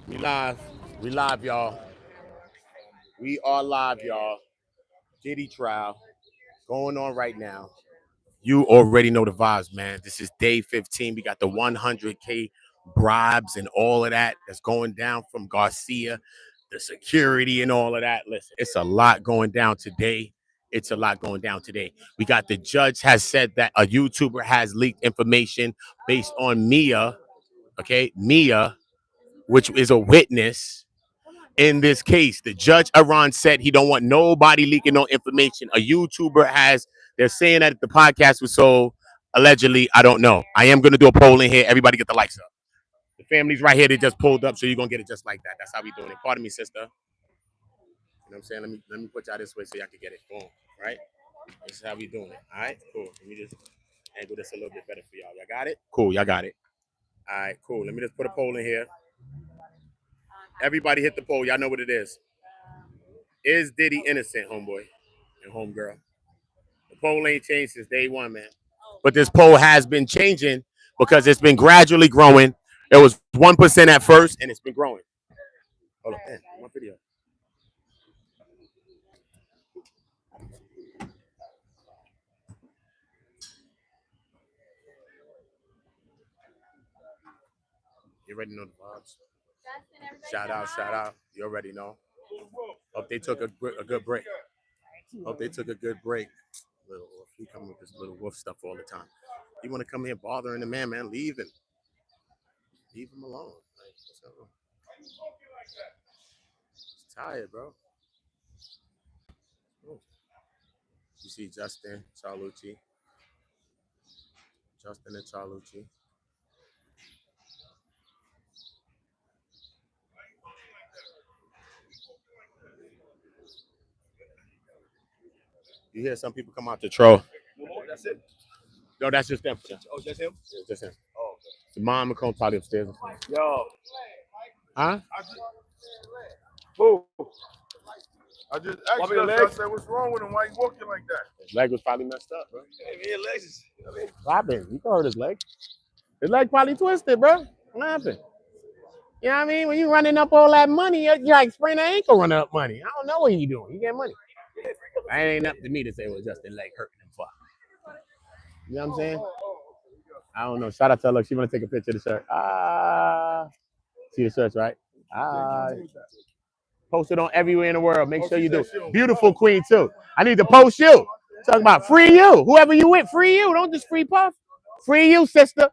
We live. We live, y'all. We are live, y'all. Diddy trial going on right now. You already know the vibes, man. This is day 15. We got the 100K bribes and all of that that's going down from Garcia, the security and all of that. Listen, it's a lot going down today. It's a lot going down today. We got the judge has said that a YouTuber has leaked information based on Mia, okay? Mia, which is a witness in this case. The judge Iran said he don't want nobody leaking no information. A YouTuber has, they're saying that the podcast was sold allegedly. I don't know. I am gonna do a poll in here. Everybody get the likes up. The family's right here. They just pulled up, so you're gonna get it just like that. That's how we doing it. Pardon me, sister. You know what I'm saying? Let me put y'all this way so y'all can get it. Boom. Right? This is how we doing it. All right, cool. Let me just angle this a little bit better for y'all. Y'all got it? Cool, y'all got it. All right, cool. Let me just put a poll in here. Everybody hit the poll. Y'all know what it is. Is Diddy innocent, homeboy and homegirl? The poll ain't changed since day one, man. But this poll has been changing because it's been gradually growing. It was 1% at first, and it's been growing. Hold on, man. My video. You already know the vibes. Shout out. You already know. Hope they took a good break. Hope they took a good break. Little wolf. He come with this little wolf stuff all the time. You want to come here bothering the man, leave him. Leave him alone. Like, so, he's tired, bro. Oh. You see Justin, Charlucci. Justin and Charlucci. You hear some people come out to troll. That's it? No, that's just them. Oh, just him? Yeah, just him. Oh, okay. The mom will come probably upstairs. Yo. Huh? Who? I just asked you, I said, what's wrong with him? Why he walking like that? His leg was probably messed up, bro. Hey, man, legs is, What happened? You can hurt his leg. His leg probably twisted, bro. What happened? You know what I mean? When you running up all that money, you're like spraining an ankle running up money. I don't know what you doing. You get money. That ain't up to me to say it was just the leg hurting him. Fuck. You know what I'm saying? I don't know. Shout out to her. Look, she want to take a picture of the shirt. See the shirts, right? Post it on everywhere in the world. Make sure you do. Beautiful queen, too. I need to post you. Talking about free you. Whoever you with, free you. Don't just free Puff. Free you, sister.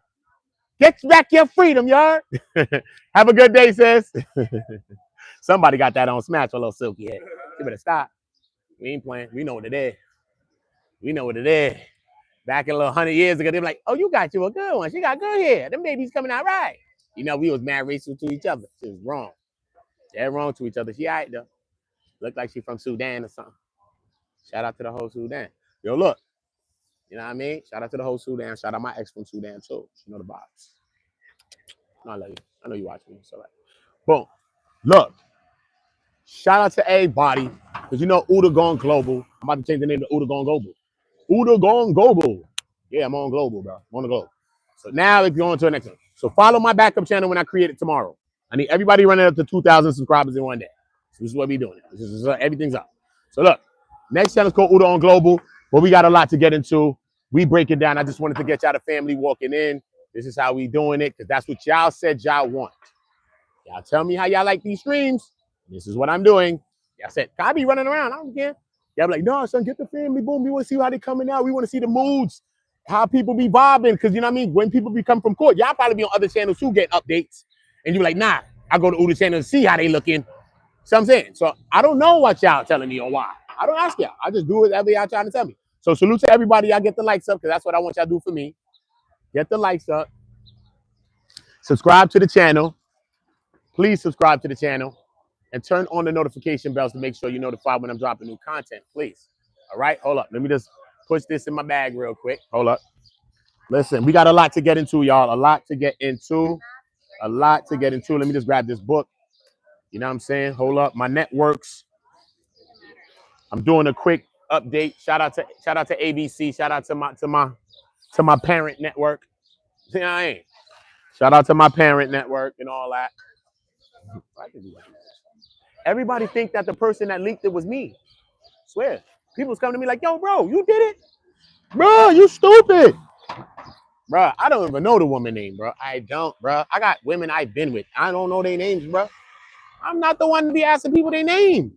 Get back your freedom, y'all. Have a good day, sis. Somebody got that on Smash a little silky head. You better stop. We ain't playing. We know what it is. We know what it is. Back in a little 100 years ago, they were like, oh, you got you a good one. She got good hair. Them babies coming out right. You know, we was mad racial to each other. She was wrong. They're wrong to each other. She all right, though. Look like she from Sudan or something. Shout out to the whole Sudan. Yo, look. You know what I mean? Shout out to the whole Sudan. Shout out my ex from Sudan, too. She know the vibes. No, I love you. I know you watch me. It's all right. Boom. Look. Shout out to everybody. Because you know OOTAONGO Global. I'm about to change the name to OOTAONGO Global. OOTAONGO Global. Yeah, I'm on Global, bro. I'm on the Globe. So now let's go on to the next one. So follow my backup channel when I create it tomorrow. I need everybody running up to 2,000 subscribers in one day. So this is what we doing. This is everything's up. So look, next channel is called OOTAONGO Global, but we got a lot to get into. We break it down. I just wanted to get y'all the family walking in. This is how we doing it, because that's what y'all said y'all want. Y'all tell me how y'all like these streams. This is what I'm doing. Y'all said, I be running around. I don't care. Y'all be like, no, son, get the family. Boom. We want to see how they coming out. We want to see the moods, how people be vibing. Because you know what I mean? When people be come from court, y'all probably be on other channels too, get updates. And you be like, nah, I go to OOTAONGO channel to see how they looking. So I'm saying, so I don't know what y'all telling me or why. I don't ask y'all. I just do whatever y'all trying to tell me. So salute to everybody. Y'all get the likes up, because that's what I want y'all to do for me. Get the likes up. Subscribe to the channel. Please subscribe to the channel. And turn on the notification bells to make sure you're notified when I'm dropping new content, please. All right, hold up. Let me just push this in my bag real quick. Hold up. Listen, we got a lot to get into, y'all. A lot to get into. A lot to get into. Let me just grab this book. You know what I'm saying? Hold up. My networks. I'm doing a quick update. Shout out to ABC. Shout out to my parent network. See, I ain't. Shout out to my parent network and all that. Everybody think that the person that leaked it was me. Swear. People's coming to me like, yo, bro, you did it? Bro, you stupid. Bro, I don't even know the woman name, bro. I don't, bro. I got women I've been with. I don't know their names, bro. I'm not the one to be asking people their name.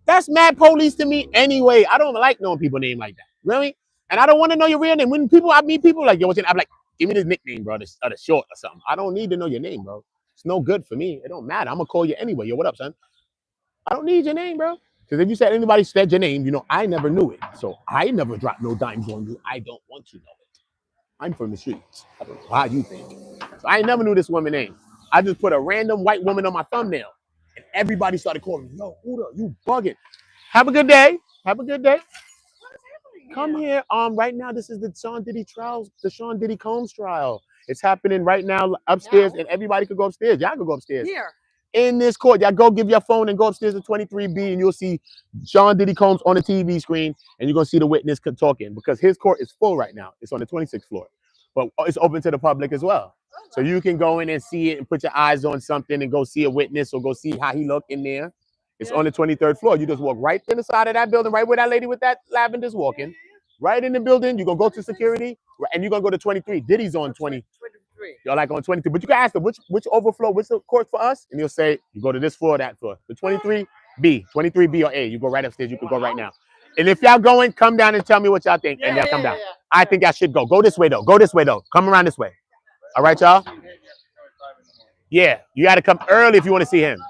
That's mad police to me anyway. I don't like knowing people name like that. Really? And I don't want to know your real name. When I meet people like, yo, what's your name? I'm like, give me this nickname, bro, or the short or something. I don't need to know your name, bro. It's no good for me. It don't matter. I'm gonna call you anyway. Yo, what up, son? I don't need your name, bro. Because if you said anybody said your name, you know, I never knew it. So I never dropped no dimes on you. I don't want to know it. I'm from the streets. I don't know how you think. So I never knew this woman's name. I just put a random white woman on my thumbnail. And everybody started calling me, yo, Uda, you bugging. Have a good day. Have a good day. Come here. Right now, this is the Sean Diddy trial, the Sean Diddy Combs trial. It's happening right now upstairs, and everybody could go upstairs. Y'all could go upstairs. Here. In this court, y'all go give your phone and go upstairs to 23B, and you'll see Sean Diddy Combs on the TV screen, and you're gonna see the witness talking because his court is full right now. It's on the 26th floor, but it's open to the public as well. So you can go in and see it and put your eyes on something and go see a witness or go see how he looked in there. It's on the 23rd floor. You just walk right in the side of that building, right where that lady with that lavender's walking. Right in the building, you're gonna go to security, and you're gonna go to 23. Diddy's on 20. You're like on 22. But you can ask them which overflow, which the court for us, and he'll say, you go to this floor, that floor. The 23B, 23B or A. You go right upstairs, you can go right now. And if y'all going, come down and tell me what y'all think. And y'all come down. I think y'all should go. Go this way though. Go this way though. Come around this way. All right, y'all? Yeah, you gotta come early if you want to see him.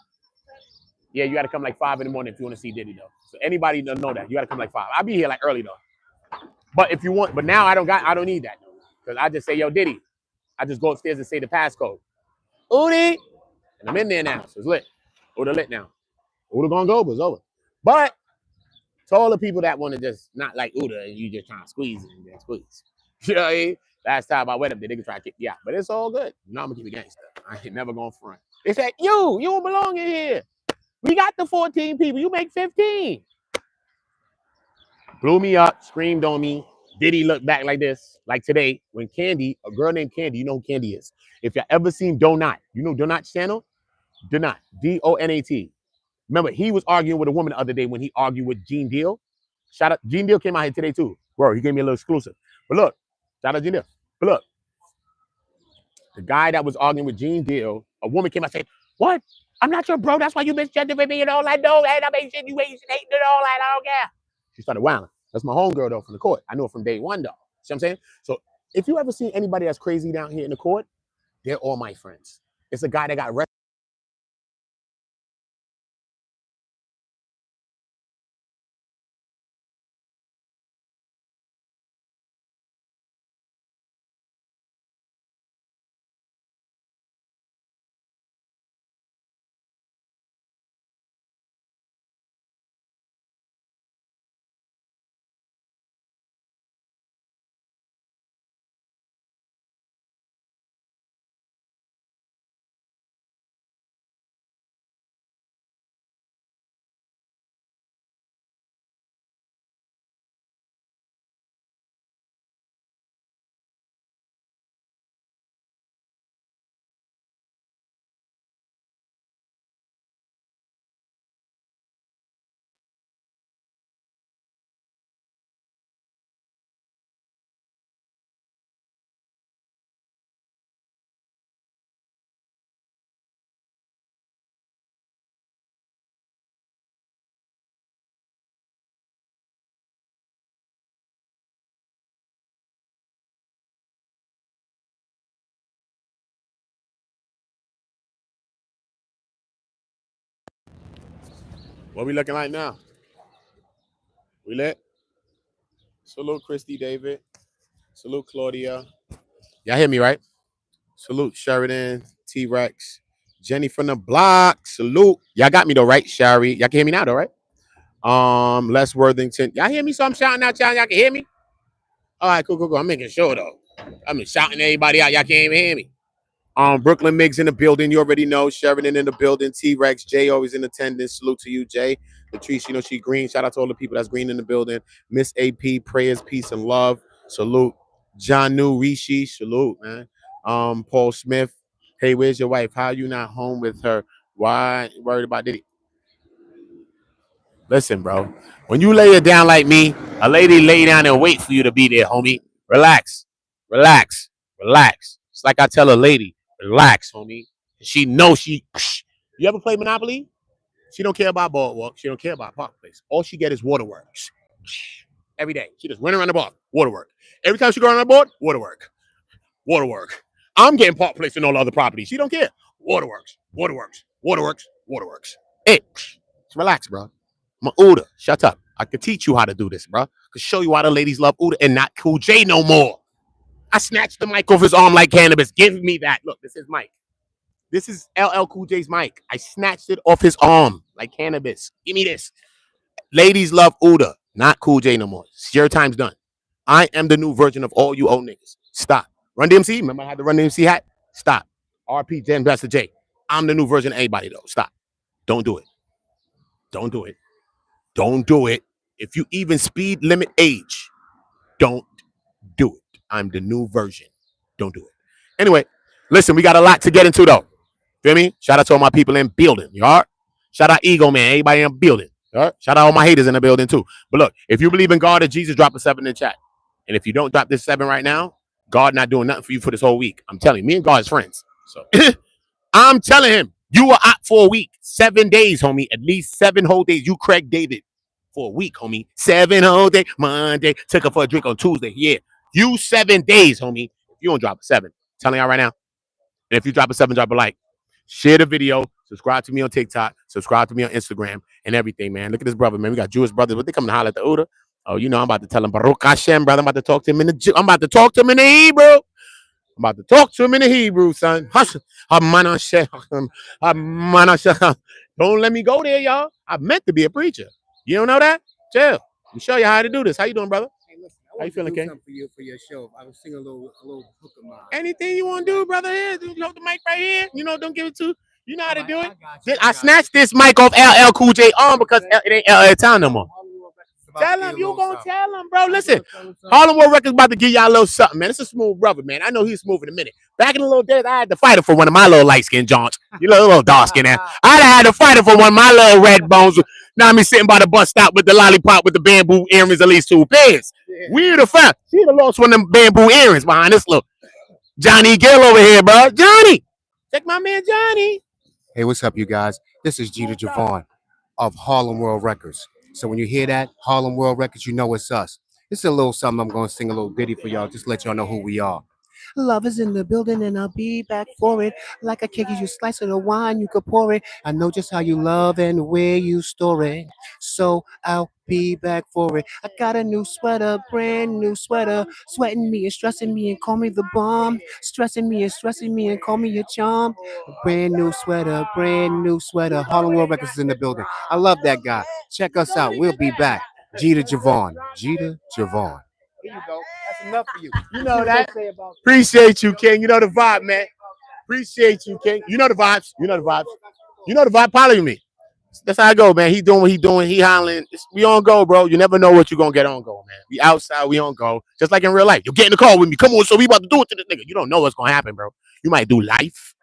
Yeah, you gotta come like 5 in the morning if you want to see Diddy though. So anybody doesn't know that. You gotta come like 5. I'll be here like early though. But if you want, but now I don't need that. Because I just say, yo, Diddy. I just go upstairs and say the passcode. Udi. And I'm in there now. So it's lit. Uda lit now. Uda gonna go, but it's over. But to all the people that want to just not like Uda and you just trying to squeeze it and then squeeze. You know what I mean? Last time I went up there, they could try to kick me out. But it's all good. No, I'm gonna keep it gangster. I ain't never gonna front. They said, you don't belong in here. We got the 14 people. You make 15. Blew me up, screamed on me. Diddy looked back like this, like today, when Candy, a girl named Candy, you know who Candy is. If you ever seen Donut, you know Donut's channel? Donut, D-O-N-A-T. Remember, he was arguing with a woman the other day when he argued with Gene Deal. Shout out, Gene Deal came out here today too. Bro, he gave me a little exclusive. But look, shout out Gene Deal. But look, the guy that was arguing with Gene Deal, a woman came out saying, what? I'm not your bro, that's why you misgendered me and all that. No, I ain't shit, you ain't hating and all that, I don't care. She started wilding. That's my homegirl though from the court. I know her from day one though. See what I'm saying? So if you ever see anybody that's crazy down here in the court, they're all my friends. It's a guy that got arrested. What we looking like now? We lit? Salute Christy David. Salute Claudia. Y'all hear me, right? Salute Sheridan, T-Rex, Jenny from the block. Salute. Y'all got me though, right? Shari. Y'all can hear me now though, right? Les Worthington. Y'all hear me? So I'm shouting out y'all. Y'all can hear me? All right, cool. I'm making sure though. I'm shouting everybody out. Y'all can't even hear me. Brooklyn Miggs in the building. You already know. Sheridan in the building. T-Rex. Jay always in attendance. Salute to you, Jay. Latrice, you know she green. Shout out to all the people that's green in the building. Miss AP, prayers, peace, and love. Salute. John New Rishi. Salute, man. Paul Smith. Hey, where's your wife? How you not home with her? Why you worried about Diddy? Listen, bro. When you lay it down like me, a lady lay down and wait for you to be there, homie. Relax. Relax. Relax. It's like I tell a lady, relax, homie. She knows she. You ever play Monopoly? She don't care about boardwalk. She don't care about park place. All she get is waterworks. Every day. She just run around the block. Waterwork. Every time she go around the board, waterwork. Waterwork. I'm getting park place and all the other properties. She don't care. Waterworks. Waterworks. Waterworks. Waterworks. Hey, relax, bro. I'm a OOTA. Shut up. I could teach you how to do this, bro. I could show you why the ladies love OOTA and not Cool J no more. I snatched the mic off his arm like cannabis. Give me that. Look, this is Mike. This is LL Cool J's mic. I snatched it off his arm like cannabis. Give me this. Ladies love OOTA, not Cool J no more. Your time's done. I am the new version of all you old niggas. Stop. Run DMC. Remember I had the Run DMC hat? Stop. RP Jen Bester J. I'm the new version of anybody though. Stop. Don't do it. Don't do it. Don't do it. If you even speed limit age, don't do it. I'm the new version. Don't do it. Anyway, listen, we got a lot to get into though. Feel me? Shout out to all my people in building. You all right? Shout out Ego Man. Everybody in building. All right? Shout out all my haters in the building too. But look, if you believe in God or Jesus, drop a 7 in the chat. And if you don't drop this 7 right now, God not doing nothing for you for this whole week. I'm telling you, me and God is friends. So I'm telling him, you were out for a week. 7 days, homie. At least 7 whole days. You Craig David for a week, homie. 7 whole days. Monday. Took her for a drink on Tuesday. Yeah. You 7 days, homie. If you don't drop a 7. I'm telling y'all right now. And if you drop a 7, drop a like. Share the video. Subscribe to me on TikTok. Subscribe to me on Instagram and everything, man. Look at this brother, man. We got Jewish brothers. What they coming to holler at the OOTA? Oh, you know, I'm about to tell him Baruch Hashem, brother. I'm about to talk to him in the I'm about to talk to him in the Hebrew. I'm about to talk to him in the Hebrew, son. Hush. Don't let me go there, y'all. I meant to be a preacher. You don't know that? Chill. I'll show you how to do this. How you doing, brother? Hey, listen, how you feeling, King? For your show. I was singing a little hook of mine. Anything you want to do, brother? Here, you hold the mic right here. You know, don't give it to. You know how to do it. I snatched this mic off LL Cool J on because it ain't LL Town no more. Tell him, you gonna tell him, bro. Listen, Harlem World Records about to give y'all a little something, man. It's a smooth brother, man. I know he's smooth in a minute. Back in the little days, I had to fight him for one of my little light skin jaunts. You little dark skin there. I had to fight him for one of my little red bones. Now me sitting by the bus stop with the lollipop with the bamboo earrings, at least 2 pairs. Weird the fact. She the lost one of them bamboo earrings behind this little Johnny Gill over here, bro. Johnny, check my man Johnny. Hey, what's up, you guys? This is Jeter Javon of Harlem World Records. So when you hear that, Harlem World Records, you know it's us. This is a little something. I'm going to sing a little ditty for y'all, just to let y'all know who we are. Love is in the building and I'll be back for it. Like a cake, you slice of the wine, you could pour it. I know just how you love and where you store it. So I'll be back for it. I got a new sweater, brand new sweater. Sweating me and stressing me and call me the bomb. Stressing me and call me your charm. Brand new sweater, Harlem World Records is in the building. I love that guy. Check us out. We'll be back. Jeter Javon. Jeter Javon. Here you go. That's enough for you. You know that. Appreciate you, King. You know the vibe, man. Appreciate you, King. You know the vibes. You know the vibes. You know the vibe. Follow me. That's how I go, man. He doing what he doing. He hollering. We on go, bro. You never know what you're going to get on go, man. We outside. We on go. Just like in real life. You get in the car with me. Come on, so we about to do it to this nigga. You don't know what's going to happen, bro. You might do life.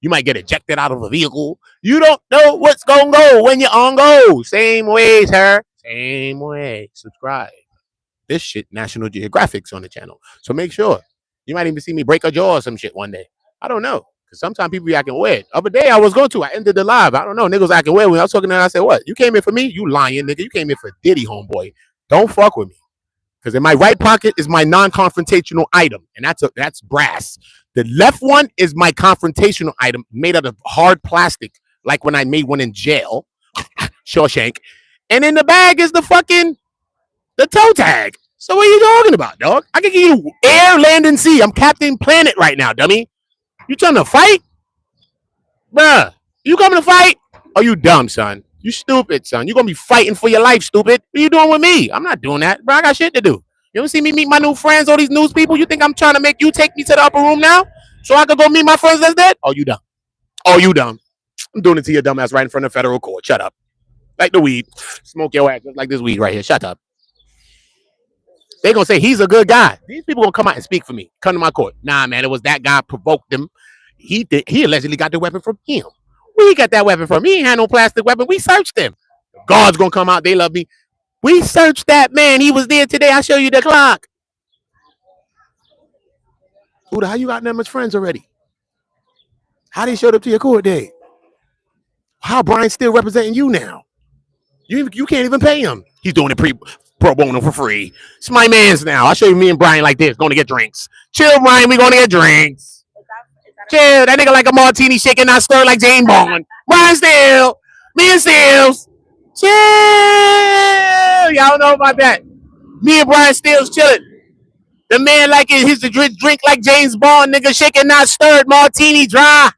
You might get ejected out of a vehicle. You don't know what's going to go when you're on go. Same way, sir. Same way. Subscribe. This shit, National Geographic's on the channel. So make sure. You might even see me break a jaw or some shit one day. I don't know. Because sometimes people be acting weird. Other day I was going to. I ended the live. I don't know. Niggas acting weird. When I was talking to them, I said, what? You came in for me? You lying, nigga. You came in for Diddy, homeboy. Don't fuck with me. Because in my right pocket is my non-confrontational item. And that's brass. The left one is my confrontational item made out of hard plastic. Like when I made one in jail. Shawshank. And in the bag is the toe tag. So what are you talking about, dog? I can give you air, land, and sea. I'm Captain Planet right now, dummy. You trying to fight? Bruh, you coming to fight? Are you dumb, son? You stupid, son. You gonna be fighting for your life, stupid. What are you doing with me? I'm not doing that, bro. I got shit to do. You ever see me meet my new friends, all these news people? You think I'm trying to make you take me to the upper room now? So I could go meet my friends that's dead? Oh, you dumb. Oh, you dumb. I'm doing it to your dumb ass right in front of federal court. Shut up. Like the weed. Smoke your ass just like this weed right here. Shut up. They gonna say he's a good guy. These people gonna come out and speak for me. Come to my court. Nah, man, it was that guy provoked them. He allegedly got the weapon from him. Where he got that weapon from? He ain't had no plastic weapon. We searched him. Guards gonna come out. They love me. We searched that man. He was there today. I'll show you the clock. How you got that much friends already? How they showed up to your court date? How Brian's still representing you now? You can't even pay him. He's doing it pro bono for free. It's my man's now. I'll show you me and Brian like this. Going to get drinks. Chill, Brian. We going to get drinks. Chill. That nigga like a martini shaking, not stirred like Jane Bond. Brian Steele. Me and Steele's. Chill. Y'all know about that. Me and Brian Steele's chilling. The man like it, he's the drink like James Bond, nigga, shaking, not stirred, martini dry.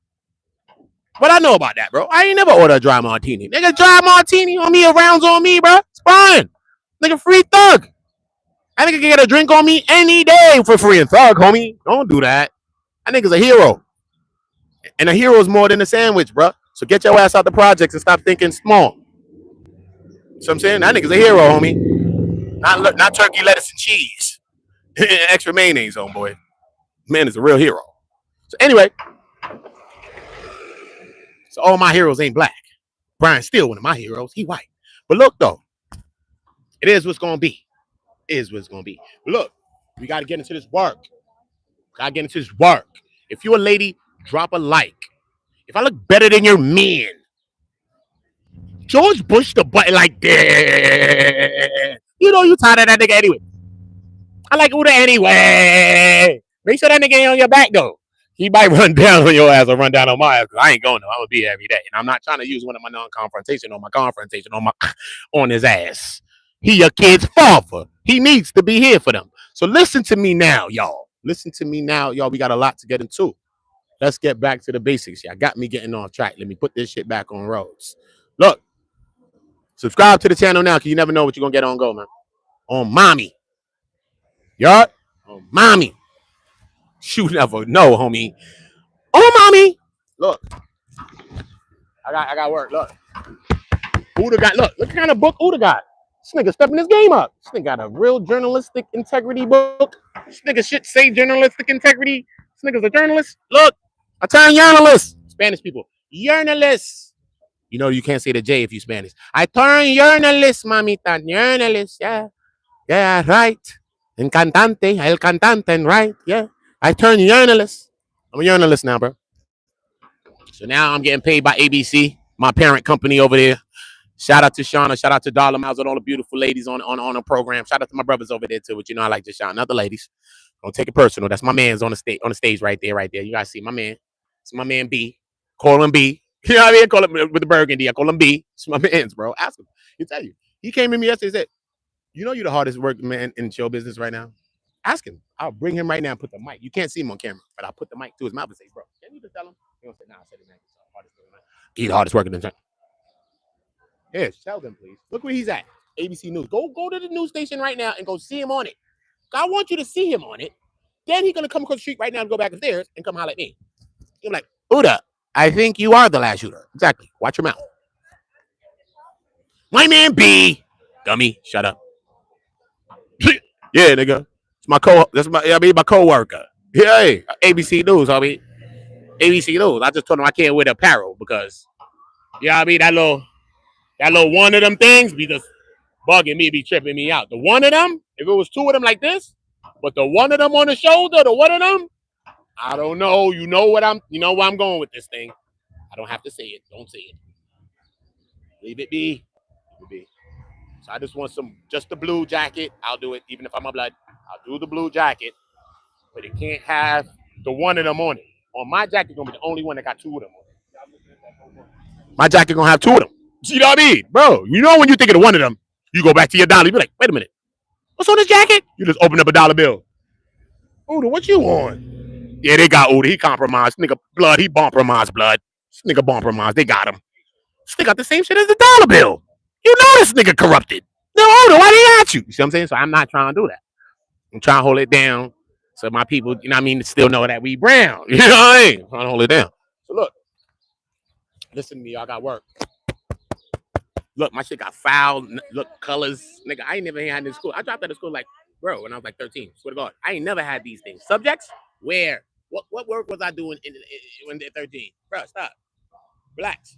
But I know about that, bro. I ain't never order a dry martini. Nigga, dry martini on me, a rounds on me, bro. It's fine. Nigga, free thug. I nigga can get a drink on me any day for free and thug, homie. Don't do that. That nigga's a hero. And a hero is more than a sandwich, bro. So get your ass out the projects and stop thinking small. So I'm saying? That nigga's a hero, homie. Not turkey, lettuce, and cheese. Extra mayonnaise, homeboy. Man is a real hero. So anyway, so all my heroes ain't black. Brian's still one of my heroes. He white. But look, though, it is what's going to be. It is what's going to be. But look, we got to get into this work. If you're a lady, drop a like. If I look better than your man, George Bush the button like that. You know you tired of that nigga anyway. I like Uda anyway. Make sure that nigga ain't on your back, though. He might run down on your ass or run down on my ass, because I ain't going to. I'm going to be here every day. And I'm not trying to use one of my non-confrontation or my confrontation on his ass. He your kid's father. He needs to be here for them. So listen to me now, y'all. Listen to me now, y'all. We got a lot to get into. Let's get back to the basics. Y'all got me getting off track. Let me put this shit back on roads. Look, subscribe to the channel now, because you never know what you're going to get on go, man. On mommy. Y'all? On mommy. You never know, homie. Oh, mommy. Look. I got work. Look. Uda got, look what kind of book Uda got. This nigga stepping his game up. This nigga got a real journalistic integrity book. This nigga shit say journalistic integrity. This nigga's a journalist. Look. I turn journalist. Spanish people. Journalist. You know you can't say the J if you Spanish. I turn journalist, mamita. Journalist. Yeah. Yeah, right. And cantante. El cantante, and right. Yeah. I turned journalist. I'm a journalist now, bro. So now I'm getting paid by ABC, my parent company over there. Shout out to Shauna. Shout out to Darla Miles and all the beautiful ladies on the program. Shout out to my brothers over there too, but you know I like to shout out the ladies. Don't take it personal. That's my man's on the stage right there. You guys see my man. It's my man B. Call him B. You know what I mean? Call him with the burgundy. I call him B. It's my man's, bro. Ask him. He'll tell you. He came in me yesterday and said, you know you're the hardest working man in show business right now? Ask him. I'll bring him right now and put the mic. You can't see him on camera, but I'll put the mic to his mouth and say, bro, can you just tell him? He'll say, nah, I said his name. He's the hardest working in the Yes, tell them, please. Look where he's at. ABC News. Go to the news station right now and go see him on it. I want you to see him on it. Then he's going to come across the street right now and go back upstairs and come holler at me. I'm like, Uda, I think you are the last shooter. Exactly. Watch your mouth. My man B. Dummy, shut up. Yeah, nigga. It's my my co-worker. Yeah, hey, ABC News, homie. ABC News. I just told him I can't wear the apparel because, you know what I mean? That little one of them things be just bugging me, be tripping me out. The one of them, if it was two of them like this, but the one of them on the shoulder, the one of them, I don't know. You know where I'm going with this thing. I don't have to say it. Don't say it. Leave it be. So I just want just the blue jacket. I'll do it, even if I'm a blood. I'll do the blue jacket, but it can't have the one of them on it. On my jacket, gonna be the only one that got two of them on it. My jacket gonna have two of them. You know what I mean? Bro, you know when you think of the one of them, you go back to your dollar. You be like, wait a minute. What's on this jacket? You just open up a dollar bill. Uda, what you on? Yeah, they got Uda. He compromised. Nigga, blood. He compromised, blood. This nigga compromised. They got him. This nigga got the same shit as the dollar bill. You know this nigga corrupted. No, Uda, why they at you? You see what I'm saying? So I'm not trying to do that. I'm trying to hold it down so my people, you know what I mean, still know that we brown. You know what I mean? I'm trying to hold it down. So look. Listen to me, y'all got work. Look, my shit got foul. Look, colors. Nigga, I ain't never had this school. I dropped out of school like, bro, when I was like 13. Swear to God. I ain't never had these things. Subjects? Where? What work was I doing when they're 13? Bro, stop. Relax.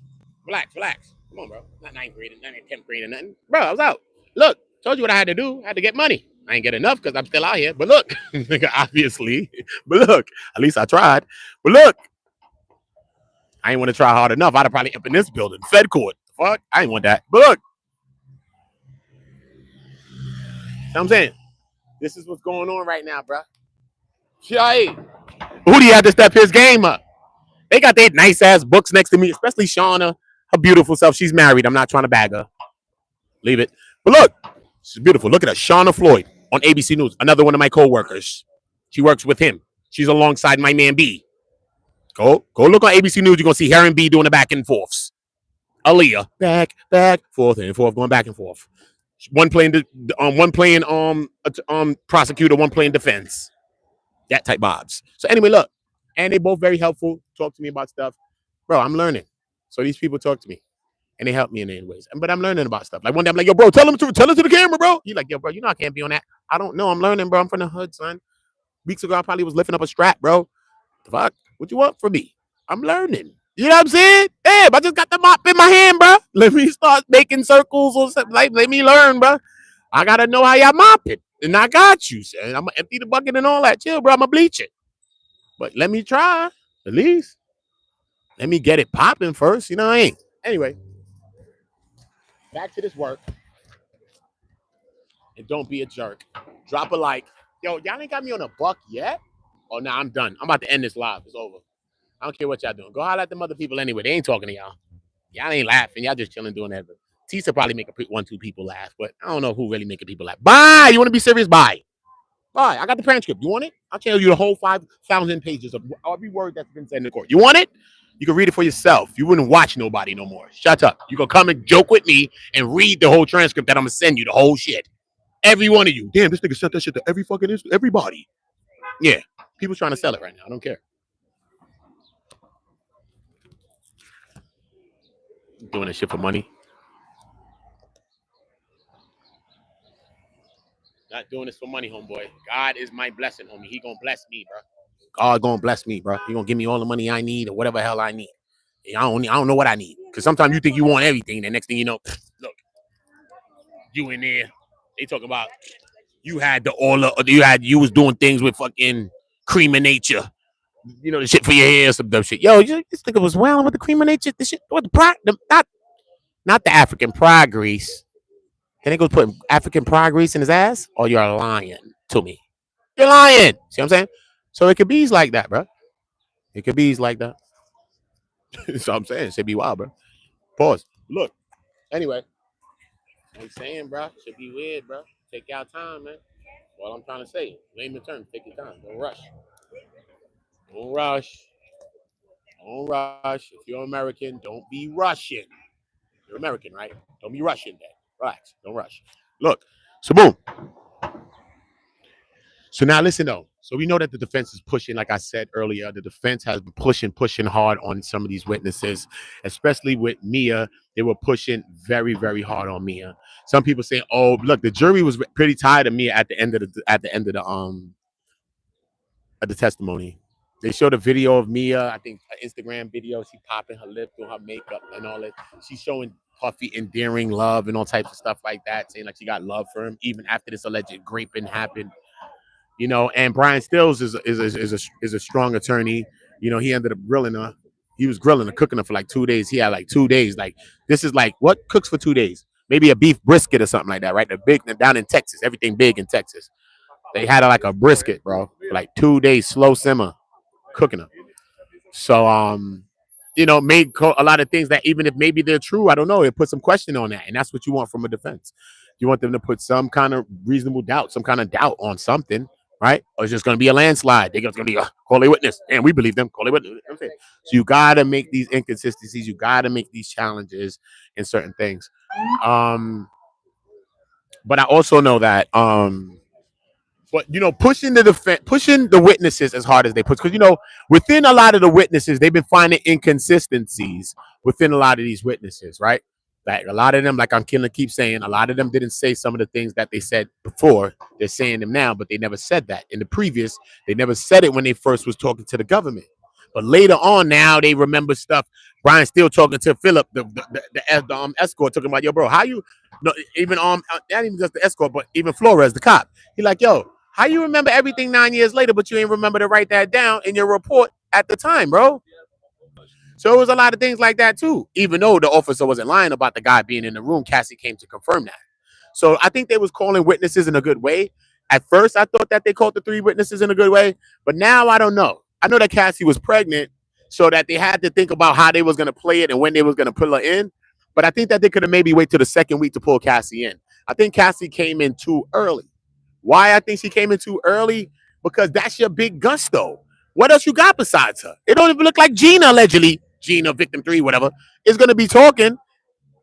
Come on, bro. Not ninth grade, not 10th grade or nothing. Bro, I was out. Look, told you what I had to do. I had to get money. I ain't get enough because I'm still out here. But look, obviously. But look, at least I tried. But look, I ain't want to try hard enough. I'd have probably up in this building. Fed court. Fuck, I ain't want that. But look, you know what I'm saying? This is what's going on right now, bro. CIA. Who do you have to step his game up? They got their nice ass books next to me, especially Shauna, her beautiful self. She's married. I'm not trying to bag her. Leave it. But look, she's beautiful. Look at her. Shauna Floyd on ABC News. Another one of my co-workers. She works with him. She's alongside my man B. Go look on ABC News. You're going to see her and B doing the back and forths. Aaliyah. Back, forth, and forth, going back and forth. One playing prosecutor, one playing defense. That type vibes. So anyway, look. And they both very helpful. Talk to me about stuff. Bro, I'm learning. So these people talk to me. And they help me in any ways. But I'm learning about stuff. Like one day I'm like, yo, bro, tell it to the camera, bro. He's like, yo, bro, you know I can't be on that. I don't know. I'm learning, bro. I'm from the hood, son. Weeks ago, I probably was lifting up a strap, bro. The fuck? What you want from me? I'm learning. You know what I'm saying? Damn, I just got the mop in my hand, bro. Let me start making circles or something. Like, let me learn, bro. I got to know how y'all mop it. And I got you, son. I'm going to empty the bucket and all that. Chill, bro. I'm going to bleach it. But let me try, at least. Let me get it popping first. You know what I mean? Anyway. Back to this work. And don't be a jerk. Drop a like. Yo, y'all ain't got me on a buck yet? Oh, nah, I'm done. I'm about to end this live. It's over. I don't care what y'all doing. Go holler at them other people anyway. They ain't talking to y'all. Y'all ain't laughing. Y'all just chilling doing that. Tisa probably make one, two people laugh, but I don't know who really making people laugh. Bye. You want to be serious? Bye. Bye. I got the transcript. You want it? I'll tell you the whole 5,000 pages of every word that's been said in the court. You want it? You can read it for yourself. You wouldn't watch nobody no more. Shut up. You can come and joke with me and read the whole transcript that I'm going to send you, the whole shit. Every one of you. Damn, this nigga sent that shit to everybody. Yeah. People trying to sell it right now. I don't care. Doing this shit for money. Not doing this for money, homeboy. God is my blessing, homie. He gonna bless me, bro. God gonna bless me, bro. He gonna give me all the money I need or whatever hell I need. I don't know what I need. Because sometimes you think you want everything, the next thing you know, look, you in there. They talk about you had the all you was doing things with fucking cream of nature. You know, the shit for your hair, some dumb shit. Yo, this nigga was wailing with the cream of nature. The shit with not the African pride grease. Can they go put African pride grease in his ass? Or you're lying to me. You're lying. See what I'm saying? So it could be like that, bro. It could be like that. That's what I'm saying. It should be wild, bro. Pause. Look. Anyway. I'm saying, bro. Should be weird, bro. Take your time, man. What I'm trying to say. Name the term. Take your time. Don't rush. Don't rush. Don't rush. If you're American, don't be rushing. You're American, right? Don't be rushing that. Relax. Don't rush. Look. So boom. So now listen though. So we know that the defense is pushing, like I said earlier, the defense has been pushing hard on some of these witnesses, especially with Mia. They were pushing very, very hard on Mia. Some people say, "Oh, look, the jury was pretty tired of Mia at the end of the testimony." They showed a video of Mia, I think an Instagram video. She popping her lip, doing her makeup and all that. She's showing Puffy endearing love and all types of stuff like that, saying like she got love for him even after this alleged raping happened. You know, and Brian Stills is a strong attorney. You know, he ended up grilling her. He was grilling her, cooking her for like 2 days. He had like 2 days. Like, this is like, what cooks for 2 days? Maybe a beef brisket or something like that, right? The big down in Texas, everything big in Texas. They had her like a brisket, bro, for like 2 days, slow simmer, cooking her. So, you know, made a lot of things that even if maybe they're true, I don't know, it put some question on that. And that's what you want from a defense. You want them to put some kind of reasonable doubt, some kind of doubt on something. Right? Or it's just going to be a landslide. They're going to be a call a witness. And we believe them. Call a witness. So you got to make these inconsistencies. You got to make these challenges in certain things. But I also know that, but, you know, pushing the witnesses as hard as they push. Because, you know, within a lot of the witnesses, they've been finding inconsistencies within a lot of these witnesses, right? Like a lot of them, like I'm keep saying, a lot of them didn't say some of the things that they said before. They're saying them now, but they never said that in the previous. They never said it when they first was talking to the government. But later on, now they remember stuff. Brian's still talking to Philip, the escort, talking about, yo, bro, how you, no, even not even just the escort, but even Flores, the cop. He like, yo, how you remember everything 9 years later, but you ain't remember to write that down in your report at the time, bro? So it was a lot of things like that too. Even though the officer wasn't lying about the guy being in the room, Cassie came to confirm that. So I think they was calling witnesses in a good way. At first, I thought that they called the 3 witnesses in a good way, but now I don't know. I know that Cassie was pregnant, so that they had to think about how they was going to play it and when they was going to pull her in. But I think that they could have maybe wait till the second week to pull Cassie in. I think Cassie came in too early. Why I think she came in too early? Because that's your big gusto. What else you got besides her? It don't even look like Gina, allegedly. Gina, victim 3, whatever, is going to be talking.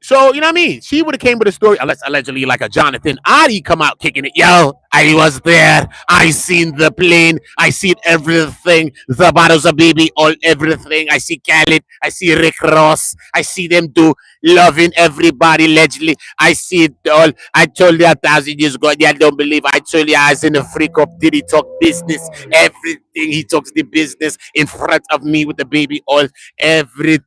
So, you know what I mean? She would have came with a story, unless allegedly like a Jonathan Adi come out kicking it. Yo, I was there. I seen the plane. I seen everything. The bottles of baby, all everything. I see Khaled. I see Rick Ross. I see them do loving everybody allegedly. I see it all. I told you 1,000 years ago. Yeah, don't believe. I told you I was in the freak of Diddy talk business. Everything he talks the business in front of me with the baby oil. Everything.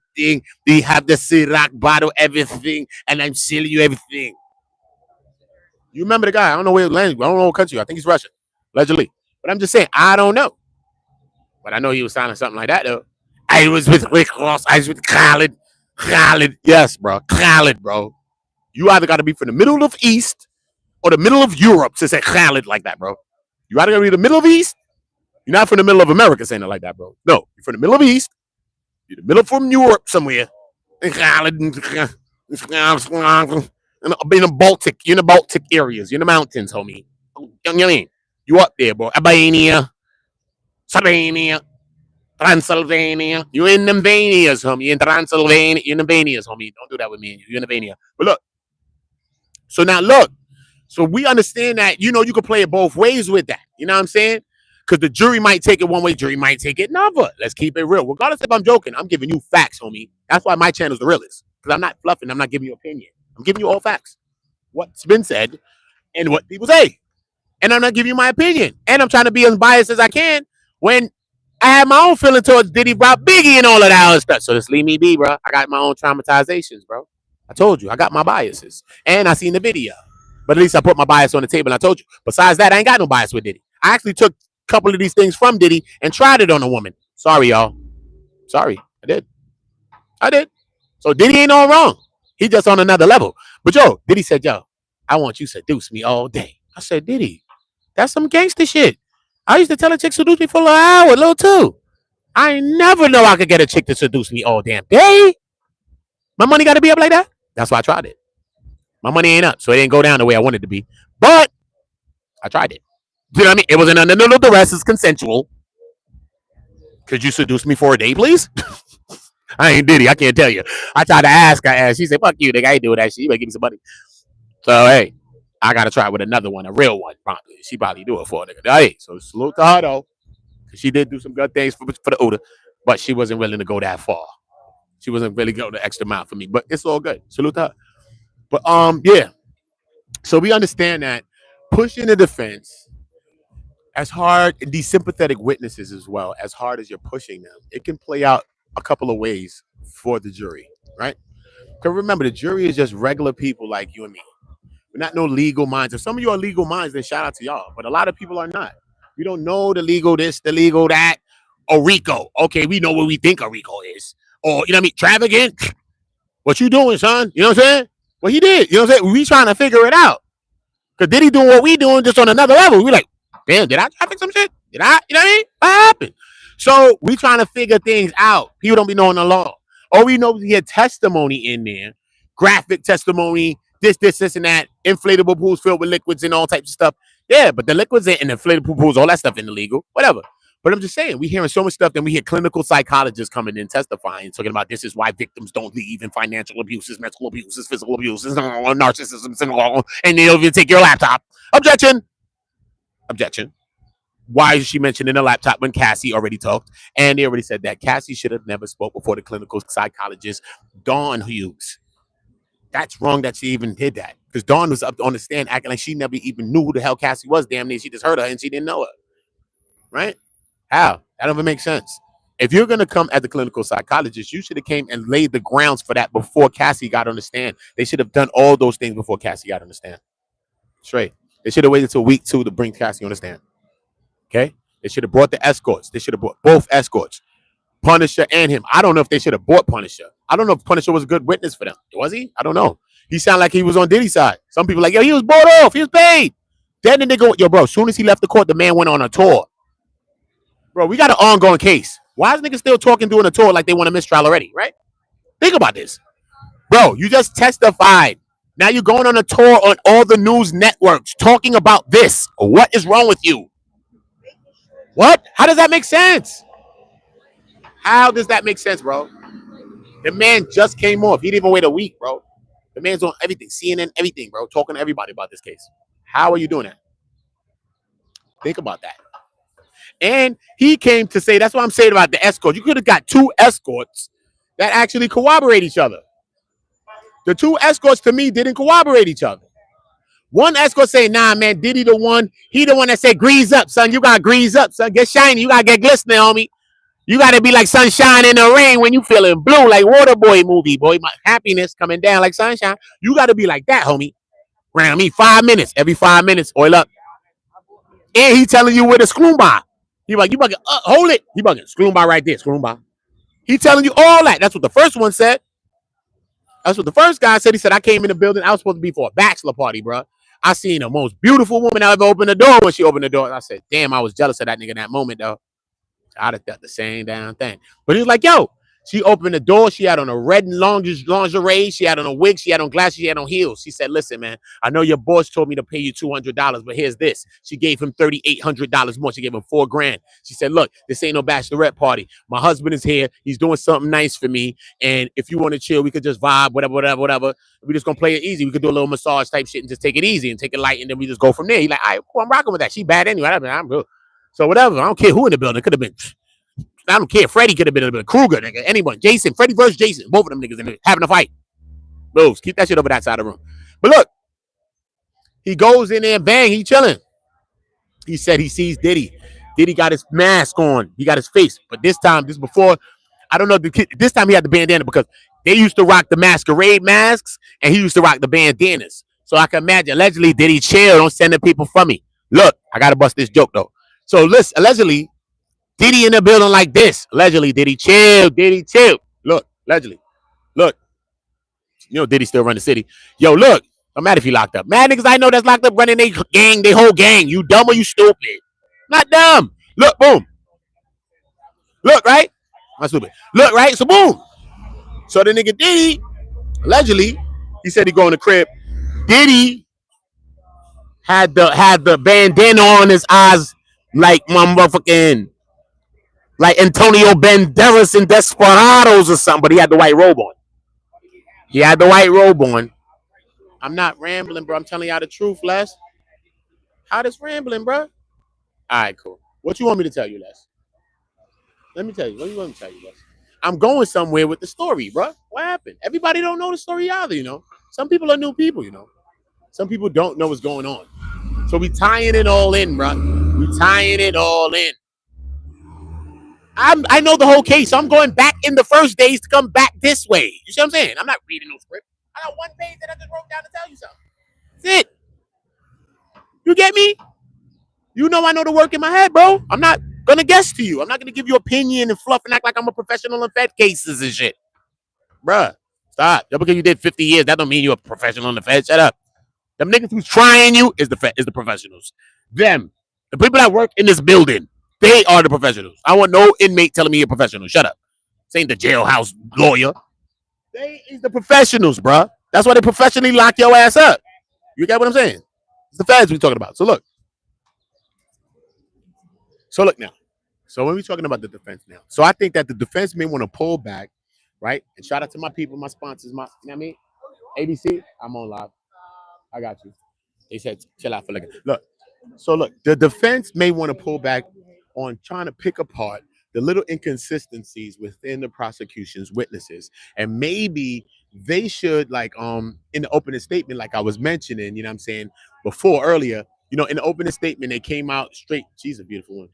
They have the Ciroc bottle, everything, and I'm selling you everything. You remember the guy? I don't know where language. I don't know what country. I think he's Russian, allegedly. But I'm just saying, I don't know. But I know he was signing something like that though. I was with Rick Ross. I was with Khaled. Khaled, yes, bro. Khaled, bro. You either got to be from the middle of East or the middle of Europe to say Khaled like that, bro. You either got to be the middle of East. You're not from the middle of America saying it like that, bro. No, you're from the middle of East. You're the middle from Europe somewhere. In the Baltic, you're in the Baltic areas, you're in the mountains, homie. You know what I mean? You up there, bro. Albania, Slovenia, Transylvania. You in them Vanias, homie. You in Transylvania, you in the Vanias, homie. Don't do that with me. You're in the Vania. But look. So now look. So we understand that, you know, you can play it both ways with that. You know what I'm saying? Because the jury might take it one way, jury might take it another. Let's keep it real. Regardless if I'm joking, I'm giving you facts, homie. That's why my channel's the realest. Because I'm not fluffing. I'm not giving you opinion. I'm giving you all facts. What's been said and what people say. And I'm not giving you my opinion. And I'm trying to be as biased as I can when I have my own feeling towards Diddy, Rob, Biggie, and all of that other stuff. So just leave me be, bro. I got my own traumatizations, bro. I told you. I got my biases. And I seen the video. But at least I put my bias on the table and I told you. Besides that, I ain't got no bias with Diddy. I actually took couple of these things from Diddy and tried it on a woman. Sorry, y'all. Sorry. I did. So Diddy ain't all wrong. He just on another level. But yo, Diddy said, yo, I want you to seduce me all day. I said, Diddy, that's some gangster shit. I used to tell a chick seduce me for an hour, little too. I never know I could get a chick to seduce me all damn day. My money got to be up like that? That's why I tried it. My money ain't up, so it didn't go down the way I wanted it to be. But I tried it. You know what I mean? It wasn't under no duress. It's consensual. Could you seduce me for a day, please? I ain't Diddy. I can't tell you. I tried to ask her. She said, fuck you, nigga. I ain't doing that shit. You better give me some money. So, hey, I got to try with another one, a real one, probably. She probably do it for a nigga. Hey, so salute to her, though. She did do some good things for the OOTA, but she wasn't willing to go that far. She wasn't really going the extra mile for me, but it's all good. Salute to her. But, yeah. So we understand that pushing the defense, as hard, these sympathetic witnesses as well, as hard as you're pushing them, it can play out a couple of ways for the jury, right? Because remember, the jury is just regular people like you and me. We're not no legal minds. If some of you are legal minds, then shout out to y'all. But a lot of people are not. We don't know the legal this, the legal that, or RICO. Okay, we know what we think a RICO is. Or, you know what I mean, Travagant. What you doing, son? You know what I'm saying? What he did. You know what I'm saying? We trying to figure it out. Because Diddy doing what we doing just on another level. We like, damn, did I traffic some shit? Did I? You know what I mean? What happened? So we trying to figure things out. People don't be knowing the law. All we know is he had testimony in there, graphic testimony, this, and that, inflatable pools filled with liquids and all types of stuff. Yeah, but the liquids and inflatable pools, all that stuff in illegal, whatever. But I'm just saying, we hearing so much stuff, then we hear clinical psychologists coming in testifying, talking about this is why victims don't leave in financial abuses, mental abuses, physical abuses, narcissism, and they'll even take your laptop. Objection. Why is she mentioning the laptop when Cassie already talked? And they already said that Cassie should have never spoke before the clinical psychologist, Dawn Hughes. That's wrong that she even did that. Because Dawn was up on the stand acting like she never even knew who the hell Cassie was. Damn near, she just heard her and she didn't know her. Right? How? That doesn't make sense. If you're gonna come as a clinical psychologist, you should have came and laid the grounds for that before Cassie got on the stand. They should have done all those things before Cassie got on the stand. Straight. They should have waited till week 2 to bring Cassie on the stand. Okay? They should have brought the escorts. They should have brought both escorts, Punisher and him. I don't know if they should have brought Punisher. I don't know if Punisher was a good witness for them. Was he? I don't know. He sounded like he was on Diddy's side. Some people like, yo, he was bought off. He was paid. Then they go, yo, bro, as soon as he left the court, the man went on a tour. Bro, we got an ongoing case. Why is niggas still talking doing a tour like they want a mistrial already, right? Think about this. Bro, you just testified. Now you're going on a tour on all the news networks talking about this. What is wrong with you? What? How does that make sense? How does that make sense, bro? The man just came off. He didn't even wait a week, bro. The man's on everything, CNN, everything, bro, talking to everybody about this case. How are you doing that? Think about that. And he came to say, that's what I'm saying about the escorts. You could have got 2 escorts that actually corroborate each other. The 2 escorts to me didn't corroborate each other. One escort say, nah, man, Diddy the one. He the one that said, grease up, son. You got to grease up, son. Get shiny. You got to get glistening, homie. You got to be like sunshine in the rain when you feeling blue, like Waterboy movie, boy. My happiness coming down like sunshine. You got to be like that, homie. Around me, 5 minutes. Every 5 minutes, oil up. And he telling you where the screw bar. He like, you bugging, hold it. He bugging, screw bar right there, screw bar. He telling you all that. That's what the first one said. That's what the first guy said. He said, I came in the building. I was supposed to be for a bachelor party, bro. I seen the most beautiful woman I ever opened the door when she opened the door. And I said, damn, I was jealous of that nigga in that moment, though. I'd have done the same damn thing. But he was like, yo, she opened the door. She had on a red lingerie. She had on a wig. She had on glasses. She had on heels. She said, listen, man, I know your boss told me to pay you $200, but here's this. She gave him $3,800 more. She gave him $4 grand. She said, look, this ain't no bachelorette party. My husband is here. He's doing something nice for me. And if you want to chill, we could just vibe, whatever. We just going to play it easy. We could do a little massage type shit and just take it easy and take it light. And then we just go from there. He's like, all right, cool, I'm rocking with that. She bad anyway. I'm good. So whatever. I don't care who in the building. It could have been... I don't care. Freddie could have been a bit Kruger, nigga. Anyone. Jason. Freddie versus Jason. Both of them niggas in there having a fight. Moves. Keep that shit over that side of the room. But look, he goes in there and bang, he chilling. He said he sees Diddy. Diddy got his mask on. He got his face. But this time, before, I don't know, this time he had the bandana because they used to rock the masquerade masks and he used to rock the bandanas. So I can imagine, allegedly, Diddy chill. Don't send the people from me. Look, I got to bust this joke, though. So listen, allegedly, Diddy in the building like this. Allegedly, Diddy chill. Diddy chill. Look, allegedly. Look. You know Diddy still run the city. Yo, look. I'm mad if he locked up. Mad niggas I know that's locked up running they gang, they whole gang. You dumb or you stupid? Not dumb. Look, boom. Look, right? Not stupid. Look, right? So boom. So the nigga Diddy, allegedly, he said he go in the crib. Diddy had the bandana on his eyes like motherfucking like Antonio Banderas in Desperados or something, but he had the white robe on. He had the white robe on. I'm not rambling, bro. I'm telling y'all the truth, Les. How this rambling, bro? All right, cool. What you want me to tell you, Les? Let me tell you. What do you want me to tell you, Les? I'm going somewhere with the story, bro. What happened? Everybody don't know the story either, you know. Some people are new people, you know. Some people don't know what's going on. So we tying it all in, bro. We tying it all in. I know the whole case, so I'm going back in the first days to come back this way. You see what I'm saying? I'm not reading no script. I got one page that I just wrote down to tell you something. That's it. You get me? You know I know the work in my head, bro. I'm not going to guess to you. I'm not going to give you opinion and fluff and act like I'm a professional in Fed cases and shit. Bruh, stop. Just because you did 50 years, that don't mean you're a professional in the Fed. Shut up. Them niggas who's trying you is the professionals. Them. The people that work in this building. They are the professionals. I want no inmate telling me you're a professional. Shut up. This ain't the jailhouse lawyer. They is the professionals, bruh. That's why they professionally lock your ass up. You get what I'm saying? It's the feds we're talking about. So look now. So when we're talking about the defense now, so I think that the defense may want to pull back, right? And shout out to my people, my sponsors, you know what I mean? ABC, I'm on live. I got you. They said chill out for like look. So look, the defense may want to pull back on trying to pick apart the little inconsistencies within the prosecution's witnesses. And maybe they should, like, in the opening statement, like I was mentioning, you know what I'm saying, before earlier, you know, in the opening statement, they came out straight. She's a beautiful one.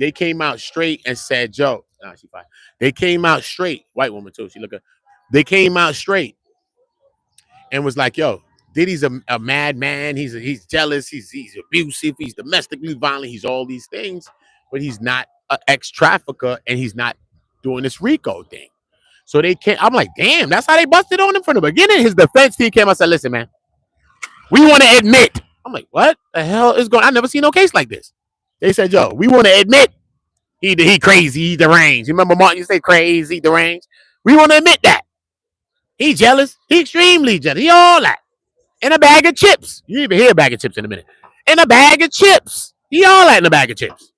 they came out straight and said, Joe, nah, she fine. They came out straight, white woman too. She look good. They came out straight and was like, yo, Diddy's a madman. He's jealous. He's abusive. He's domestically violent. He's all these things, but he's not an ex-trafficker and he's not doing this RICO thing. So they can't. I'm like, damn, that's how they busted on him from the beginning. His defense team came out and said, listen, man, we want to admit. I'm like, what the hell is going on? I never seen no case like this. They said, yo, we want to admit he crazy, he deranged. You remember Martin, you say crazy, deranged? We want to admit that. He jealous. He extremely jealous. He all that. In a bag of chips. You even hear a bag of chips in a minute. In a bag of chips. He all that in a bag of chips.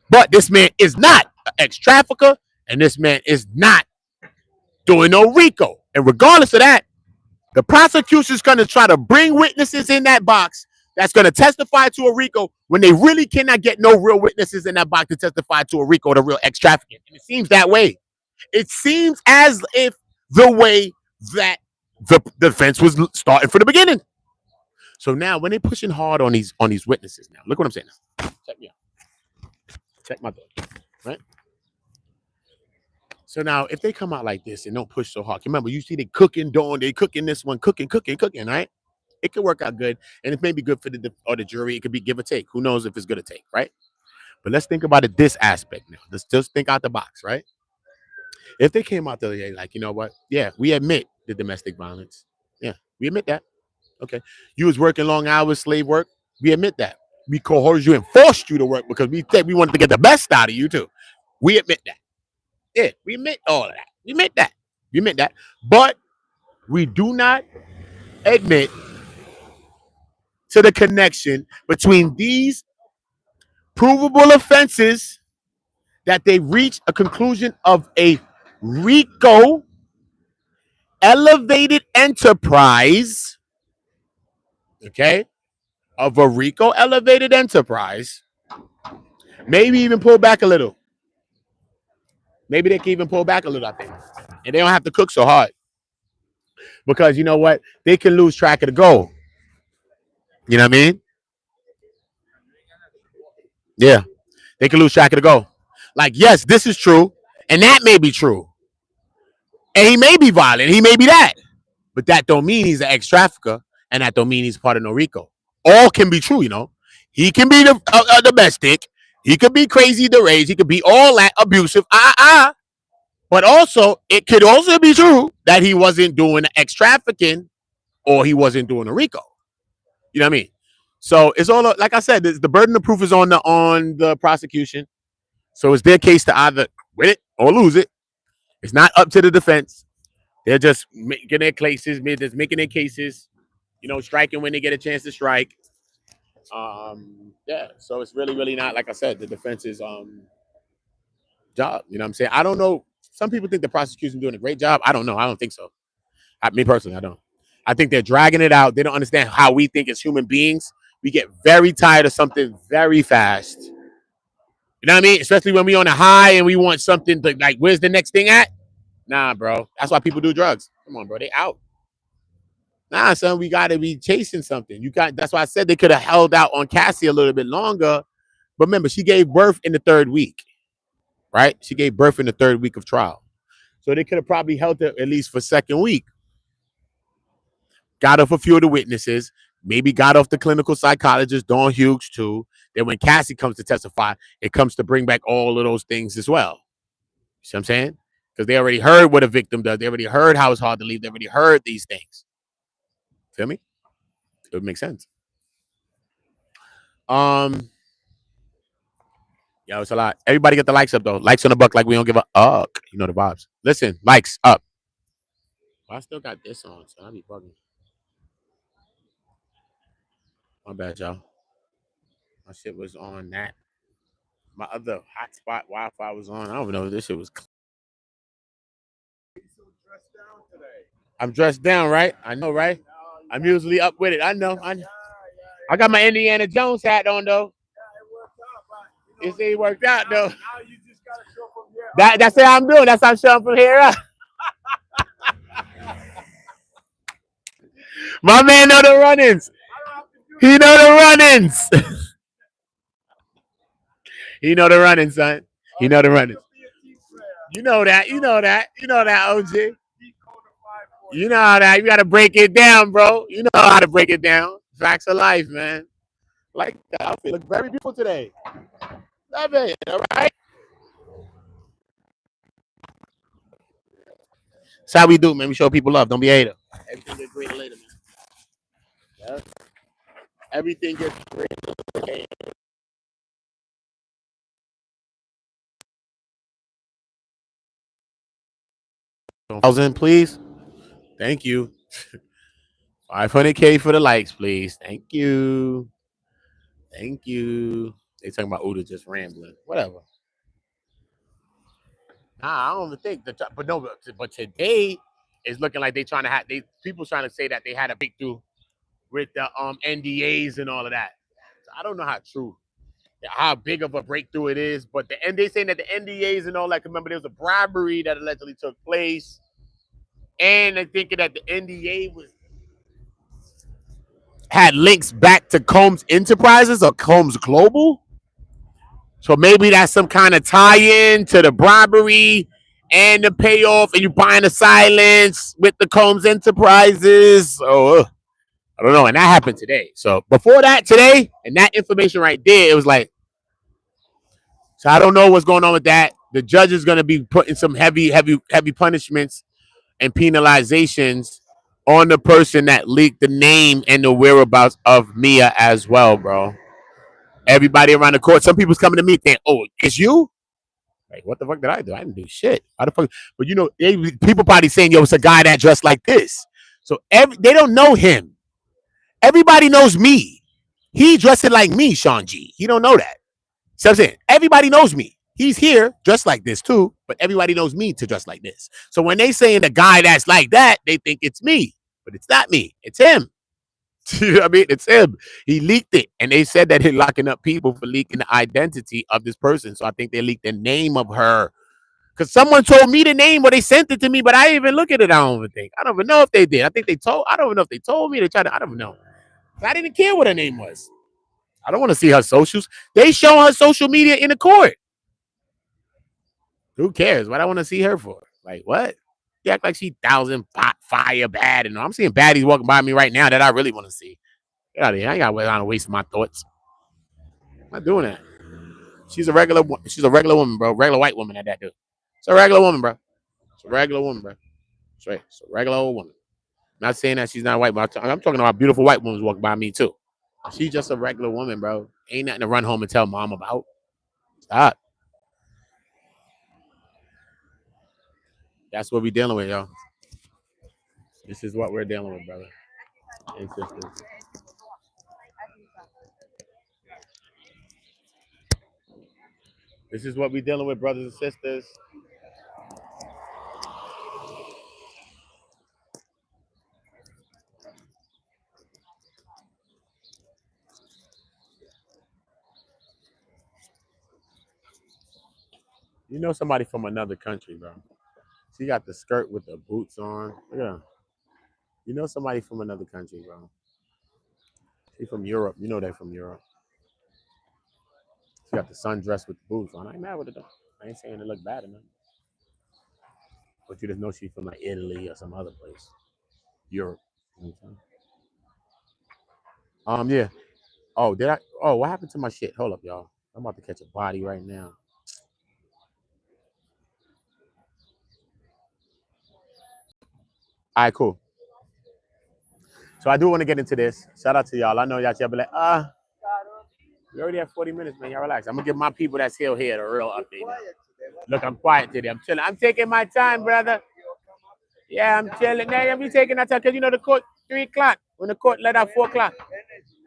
But this man is not an ex-trafficker, and this man is not doing no RICO. And regardless of that, the prosecution's going to try to bring witnesses in that box that's going to testify to a RICO when they really cannot get no real witnesses in that box to testify to a RICO, the real ex-trafficking. And it seems that way. It seems as if the way that the defense was starting from the beginning. So now when they're pushing hard on these witnesses now, look what I'm saying now. Check me out. Check my door. Right? So now if they come out like this and don't push so hard, remember you see they cooking this one, cooking, right? It could work out good, and it may be good for the jury. It could be give or take. Who knows if it's good or take, right? But let's think about it this aspect now. Let's just think out the box, right? If they came out there like, you know what? Yeah, we admit the domestic violence. Yeah, we admit that. Okay. You was working long hours, slave work. We admit that. We coerced you and forced you to work because we said we wanted to get the best out of you too. We admit that. Yeah, we admit all of that. We admit that. We admit that. But we do not admit to the connection between these provable offenses that they reach a conclusion of a RICO elevated enterprise, okay, of a RICO elevated enterprise. Maybe even pull back a little. Maybe they can even pull back a little, I think. And they don't have to cook so hard. Because you know what? They can lose track of the goal. You know what I mean? Yeah. They can lose track of the goal. Like, yes, this is true. And that may be true. And he may be violent. He may be that. But that don't mean he's an ex-trafficker. And that don't mean he's part of no RICO. All can be true, you know. He can be the domestic. He could be crazy, deranged. He could be all that abusive. But also, it could also be true that he wasn't doing ex-trafficking or he wasn't doing a RICO. You know what I mean? So it's all, like I said, the burden of proof is on the prosecution. So it's their case to either win it or lose it. It's not up to the defense. They're just making their cases, you know, striking when they get a chance to strike. Yeah, so it's really not, like I said, the defense's job. You know what I'm saying? I don't know. Some people think the prosecution doing a great job. I don't know. I don't think so. Me personally, I don't. I think they're dragging it out. They don't understand how we think as human beings. We get very tired of something very fast. You know what I mean? Especially when we on a high and we want something to, like, where's the next thing at? Nah, bro. That's why people do drugs. Come on, bro. They out. Nah, son, we got to be chasing something. That's why I said they could have held out on Cassie a little bit longer. But remember, she gave birth in the 3rd week, right? She gave birth in the 3rd week of trial. So they could have probably held her at least for 2nd week. Got off a few of the witnesses. Maybe got off the clinical psychologist, Dawn Hughes, too. Then when Cassie comes to testify, it comes to bring back all of those things as well. You see what I'm saying? Because they already heard what a victim does. They already heard how it's hard to leave. They already heard these things. Feel me? It would make sense. Yo, it's a lot. Everybody get the likes up, though. Likes on the buck like we don't give a fuck. You know the vibes. Listen, likes up. Well, I still got this on, so I'll be bugging. My bad, y'all. My shit was on that. My other hotspot Wi-Fi was on. I don't even know if this shit was. I'm dressed down, right? I know, right? I'm usually up with it. I know. I got my Indiana Jones hat on, though. It worked out, though. That's how I'm doing. That's how I'm showing from here up. My man know the run-ins. He know the run-ins. He know the running, son. He know the running. You know that. You know that. You know that, OG. You know how that. You got to break it down, bro. You know how to break it down. Facts of life, man. Like that outfit look very beautiful today. Love it. All right. That's how we do, man. We show people love. Don't be a hater. Everything gets greater later, man. Yeah. Everything gets greater later. 1,000, please. Thank you. 500K for the likes, please. Thank you. Thank you. They talking about Uda just rambling. Whatever. Nah, I don't even think but no, but today is looking like they trying to have people trying to say that they had a breakthrough with the NDAs and all of that. So I don't know how big of a breakthrough it is, but they saying that the NDAs and all that. Remember, there was a bribery that allegedly took place, and they're thinking that the NDA had links back to Combs Enterprises or Combs Global. So maybe that's some kind of tie-in to the bribery and the payoff, and you buying the silence with the Combs Enterprises. Oh, I don't know. And that happened today. So before that, today, and that information right there, it was like, so I don't know what's going on with that. The judge is going to be putting some heavy punishments and penalizations on the person that leaked the name and the whereabouts of Mia as well, bro. Everybody around the court, some people's coming to me saying, "Oh, it's you." Like, what the fuck did I do? I didn't do shit. How the fuck? But you know, people probably saying, "Yo, it's a guy that dressed like this." So they don't know him. Everybody knows me. He dressing like me, Sean G. He don't know that. So I'm saying, everybody knows me. He's here dressed like this too, but everybody knows me to dress like this. So when they saying the guy that's like that, they think it's me, but it's not me. It's him. You know what I mean? It's him. He leaked it, and they said that he's locking up people for leaking the identity of this person. So I think they leaked the name of her. Because someone told me the name or they sent it to me, but I didn't even look at it. I don't even think. I don't even know if they did. I think they told. I don't even know if they told me. They tried to. I don't even know. I didn't care what her name was. I don't want to see her socials. They show her social media in the court. Who cares? What I want to see her for? Like what? She act like she 1,000 fire bad, and I'm seeing baddies walking by me right now that I really want to see. Get out of here. I ain't got to waste my thoughts. I'm not doing that. She's a regular woman, bro. Regular white woman at that, dude. It's a regular woman, bro. It's a regular woman, bro. Straight. It's a regular old woman. I'm not saying that she's not white, but I'm talking about beautiful white women walking by me too. She's just a regular woman, bro. Ain't nothing to run home and tell mom about. Stop. That's what we dealing with, y'all. This is what we're dealing with, brother and sisters. This is what we dealing with, brothers and sisters. You know somebody from another country, bro. She got the skirt with the boots on. Look at her. You know somebody from another country, bro. She from Europe. You know they from Europe. She got the sundress with the boots on. I ain't mad with it though. I ain't saying it look bad enough. But you just know she's from like Italy or some other place. Europe. You know what I'm saying? Yeah. Oh, did I? Oh, what happened to my shit? Hold up, y'all. I'm about to catch a body right now. All right, cool. So I do want to get into this. Shout out to y'all. I know y'all be like, we already have 40 minutes, man. Y'all relax. I'm gonna give my people that's still here the real update. Now. Look, I'm quiet today. I'm chilling. I'm taking my time, brother. Yeah, I'm chilling. Now I'm taking that time because you know the court 3 o'clock. When the court let out 4 o'clock.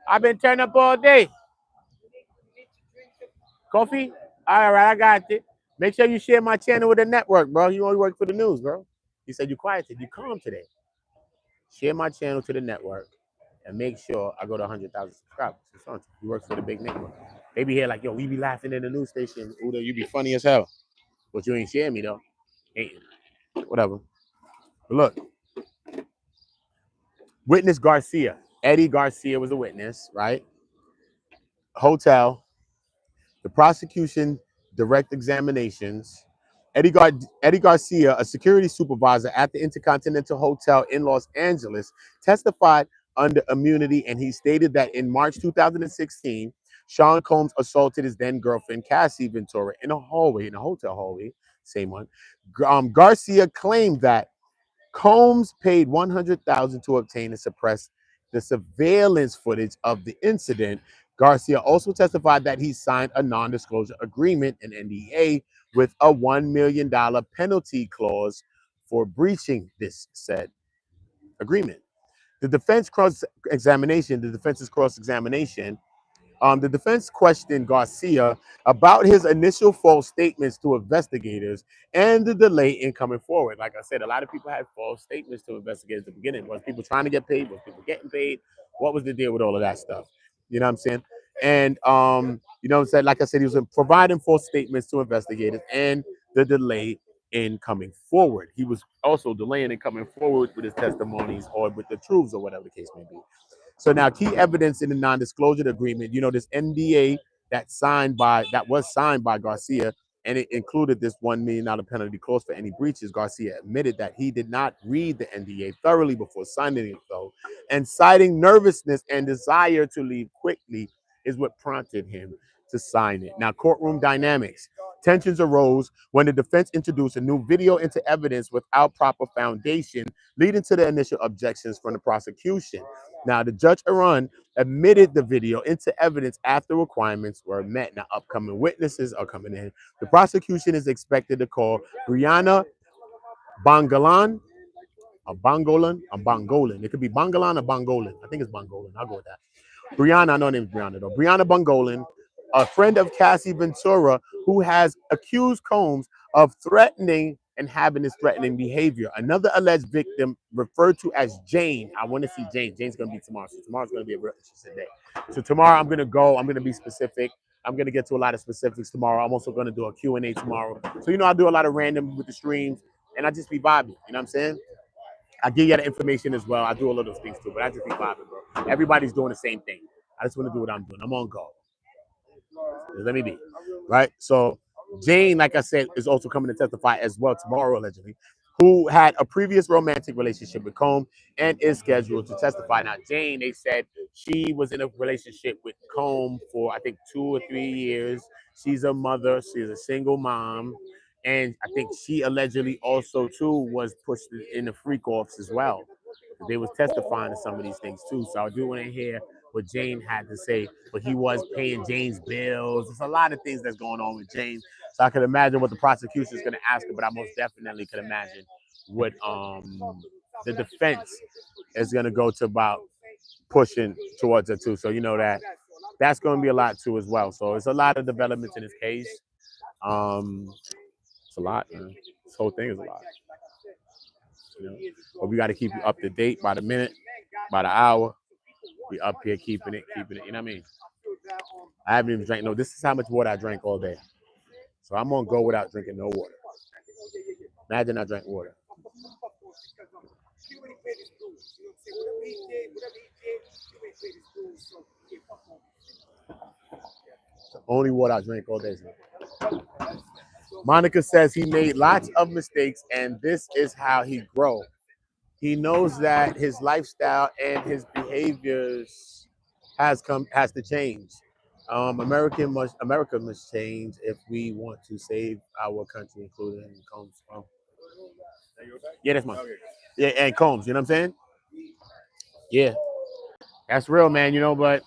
I've been turning up all day. Coffee? All right, I got it. Make sure you share my channel with the network, bro. You only work for the news, bro. You said you quiet today. You calm today. Share my channel to the network and make sure I go to 100,000 subscribers. You work for the big network. They be here like, yo, we be laughing in the news station. Uda, you be funny as hell. But you ain't share me, though. Ain't, whatever. But look. Witness Garcia. Eddy Garcia was a witness, right? Hotel. The prosecution direct examinations. Eddy Garcia, a security supervisor at the Intercontinental Hotel in Los Angeles, testified under immunity, and he stated that in March 2016, Sean Combs assaulted his then girlfriend, Cassie Ventura, in a hallway, in a hotel hallway, same one. Garcia claimed that Combs paid $100,000 to obtain and suppress the surveillance footage of the incident. Garcia also testified that he signed a non-disclosure agreement, an NDA, with a $1 million penalty clause for breaching this said agreement. The defense's cross-examination, the defense questioned Garcia about his initial false statements to investigators and the delay in coming forward. Like I said, a lot of people had false statements to investigators at the beginning. Was people trying to get paid? Was people getting paid? What was the deal with all of that stuff? You know what I'm saying? And you know what I'm saying? Like I said, he was providing false statements to investigators and the delay in coming forward. He was also delaying in coming forward with his testimonies or with the truths or whatever the case may be. So now, key evidence in the non-disclosure agreement, you know, this NDA that was signed by Garcia, and it included this $1 million penalty clause for any breaches. Garcia admitted that he did not read the NDA thoroughly before signing it, though, and citing nervousness and desire to leave quickly is what prompted him to sign it. Now, courtroom dynamics. Tensions arose when the defense introduced a new video into evidence without proper foundation, leading to the initial objections from the prosecution. Now, the judge Arun admitted the video into evidence after requirements were met. Now, upcoming witnesses are coming in. The prosecution is expected to call Brianna Bongolan, or Bongolan. It could be Bongolan or Bongolan. I think it's Bongolan. I'll go with that. Brianna, I know her name is Brianna though. Brianna Bongolan, a friend of Cassie Ventura, who has accused Combs of threatening and having this threatening behavior. Another alleged victim, referred to as Jane. I want to see Jane. Jane's going to be tomorrow. So tomorrow's going to be a real interesting day. So tomorrow I'm going to go. I'm going to be specific. I'm going to get to a lot of specifics tomorrow. I'm also going to do a Q&A tomorrow. So, you know, I do a lot of random with the streams, and I just be vibing. You know what I'm saying? I give you the information as well. I do all of those things too, but I just be vibing, bro. Everybody's doing the same thing. I just want to do what I'm doing. I'm on go. Just let me be. Right? So Jane, like I said, is also coming to testify as well tomorrow, allegedly, who had a previous romantic relationship with Combs and is scheduled to testify. Now, Jane, they said she was in a relationship with Combs for, I think, 2 or 3 years. She's a mother. She's a single mom. And I think she allegedly also, too, was pushed in the freak offs as well. They was testifying to some of these things, too. So I do want to hear what Jane had to say. But he was paying Jane's bills. There's a lot of things that's going on with Jane. So I could imagine what the prosecution is going to ask her, but I most definitely could imagine what the defense is going to go to about pushing towards her, too. So you know that's going to be a lot, too, as well. So it's a lot of developments in this case. It's a lot, man. This whole thing is a lot. You know? But we got to keep you up to date by the minute, by the hour. We up here keeping it. You know what I mean? I haven't even drank. No, this is how much water I drank all day. So I'm going to go without drinking no water. Imagine I drank water. It's the only water I drank all day. Monica says he made lots of mistakes, and this is how he grows. He knows that his lifestyle and his behaviors has to change. America must change if we want to save our country, including Combs. Yeah, that's mine. Yeah, and Combs. You know what I'm saying? Yeah, that's real, man. You know, but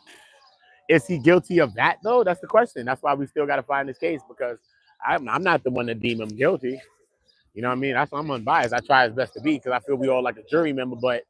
is he guilty of that though? That's the question. That's why we still got to find this case, because I'm not the one to deem him guilty. You know what I mean? That's why I'm unbiased. I try as best to be, because I feel we all like a jury member, but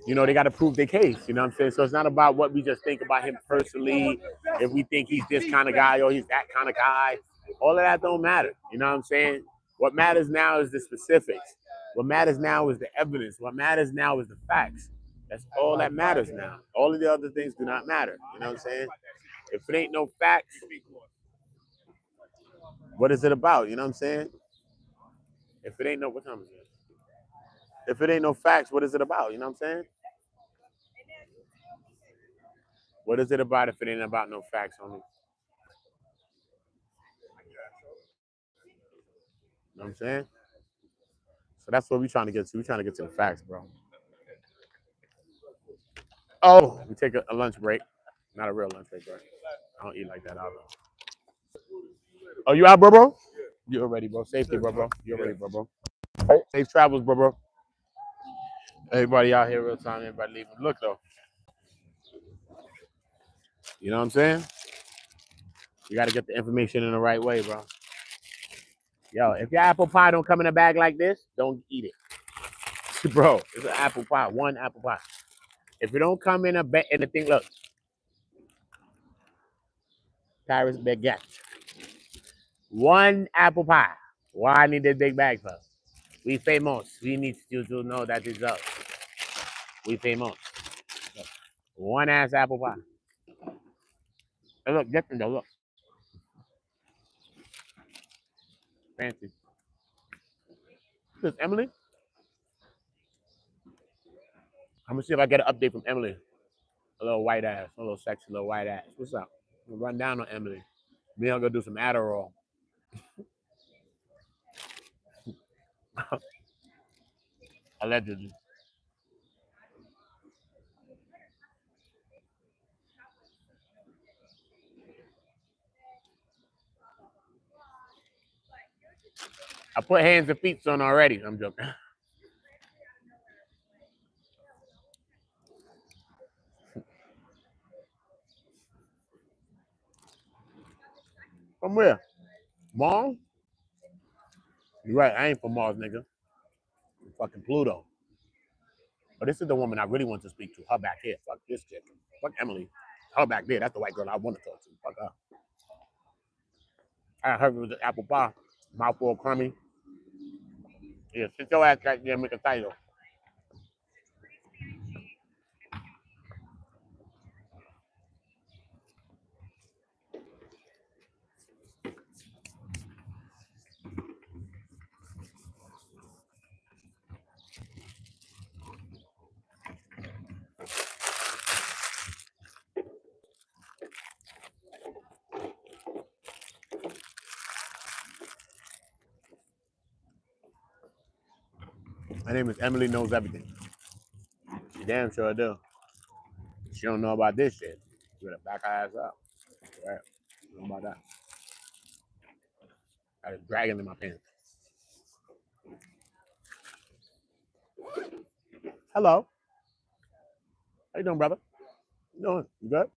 you know, they got to prove their case. You know what I'm saying? So it's not about what we just think about him personally. If we think he's this kind of guy or he's that kind of guy, all of that don't matter. You know what I'm saying? What matters now is the specifics. What matters now is the evidence. What matters now is the facts. That's all that matters now. All of the other things do not matter. You know what I'm saying? If it ain't no facts, what is it about? You know what I'm saying? If it ain't no, what time is it? If it ain't no facts, what is it about? You know what I'm saying? What is it about if it ain't about no facts, homie? what I'm saying? So that's what we're trying to get to. We're trying to get to the facts, bro. Oh, we take a lunch break. Not a real lunch break, bro. I don't eat like that either. Oh, you out, bro? You're ready, bro. Safety, bro. You're ready, bro. Safe travels, bro. Everybody out here real time. Everybody leaving. Look, though. You know what I'm saying? You got to get the information in the right way, bro. Yo, if your apple pie don't come in a bag like this, don't eat it. Bro, it's an apple pie. One apple pie. If it don't come in in the thing, look. Paris baguette. One apple pie. Why I need this big bag for? We famous. We need you to know that it's us. We famous. One ass apple pie. Hey, look, different though. Look. Fancy. This is Emily. I'm gonna see if I get an update from Emily. A little white ass, a little sexy little white ass. What's up? I'm gonna run down on Emily. Me, I'm gonna do some Adderall. Allegedly. I put hands and feet on already. I'm joking. From where? Mars? You're right. I ain't from Mars, nigga. I'm fucking Pluto. But this is the woman I really want to speak to. Her back here. Fuck this chick. Fuck Emily. Her back there. That's the white girl I want to talk to. Fuck her. I heard it was an apple pie. Mouthful crummy. Yeah, sit your ass right there and make a title. My name is Emily Knows Everything. She damn sure do. She don't know about this shit. You better back her ass up. Right. Know about that. I was dragging in my pants. Hello. How you doing, brother? How you doing? You good?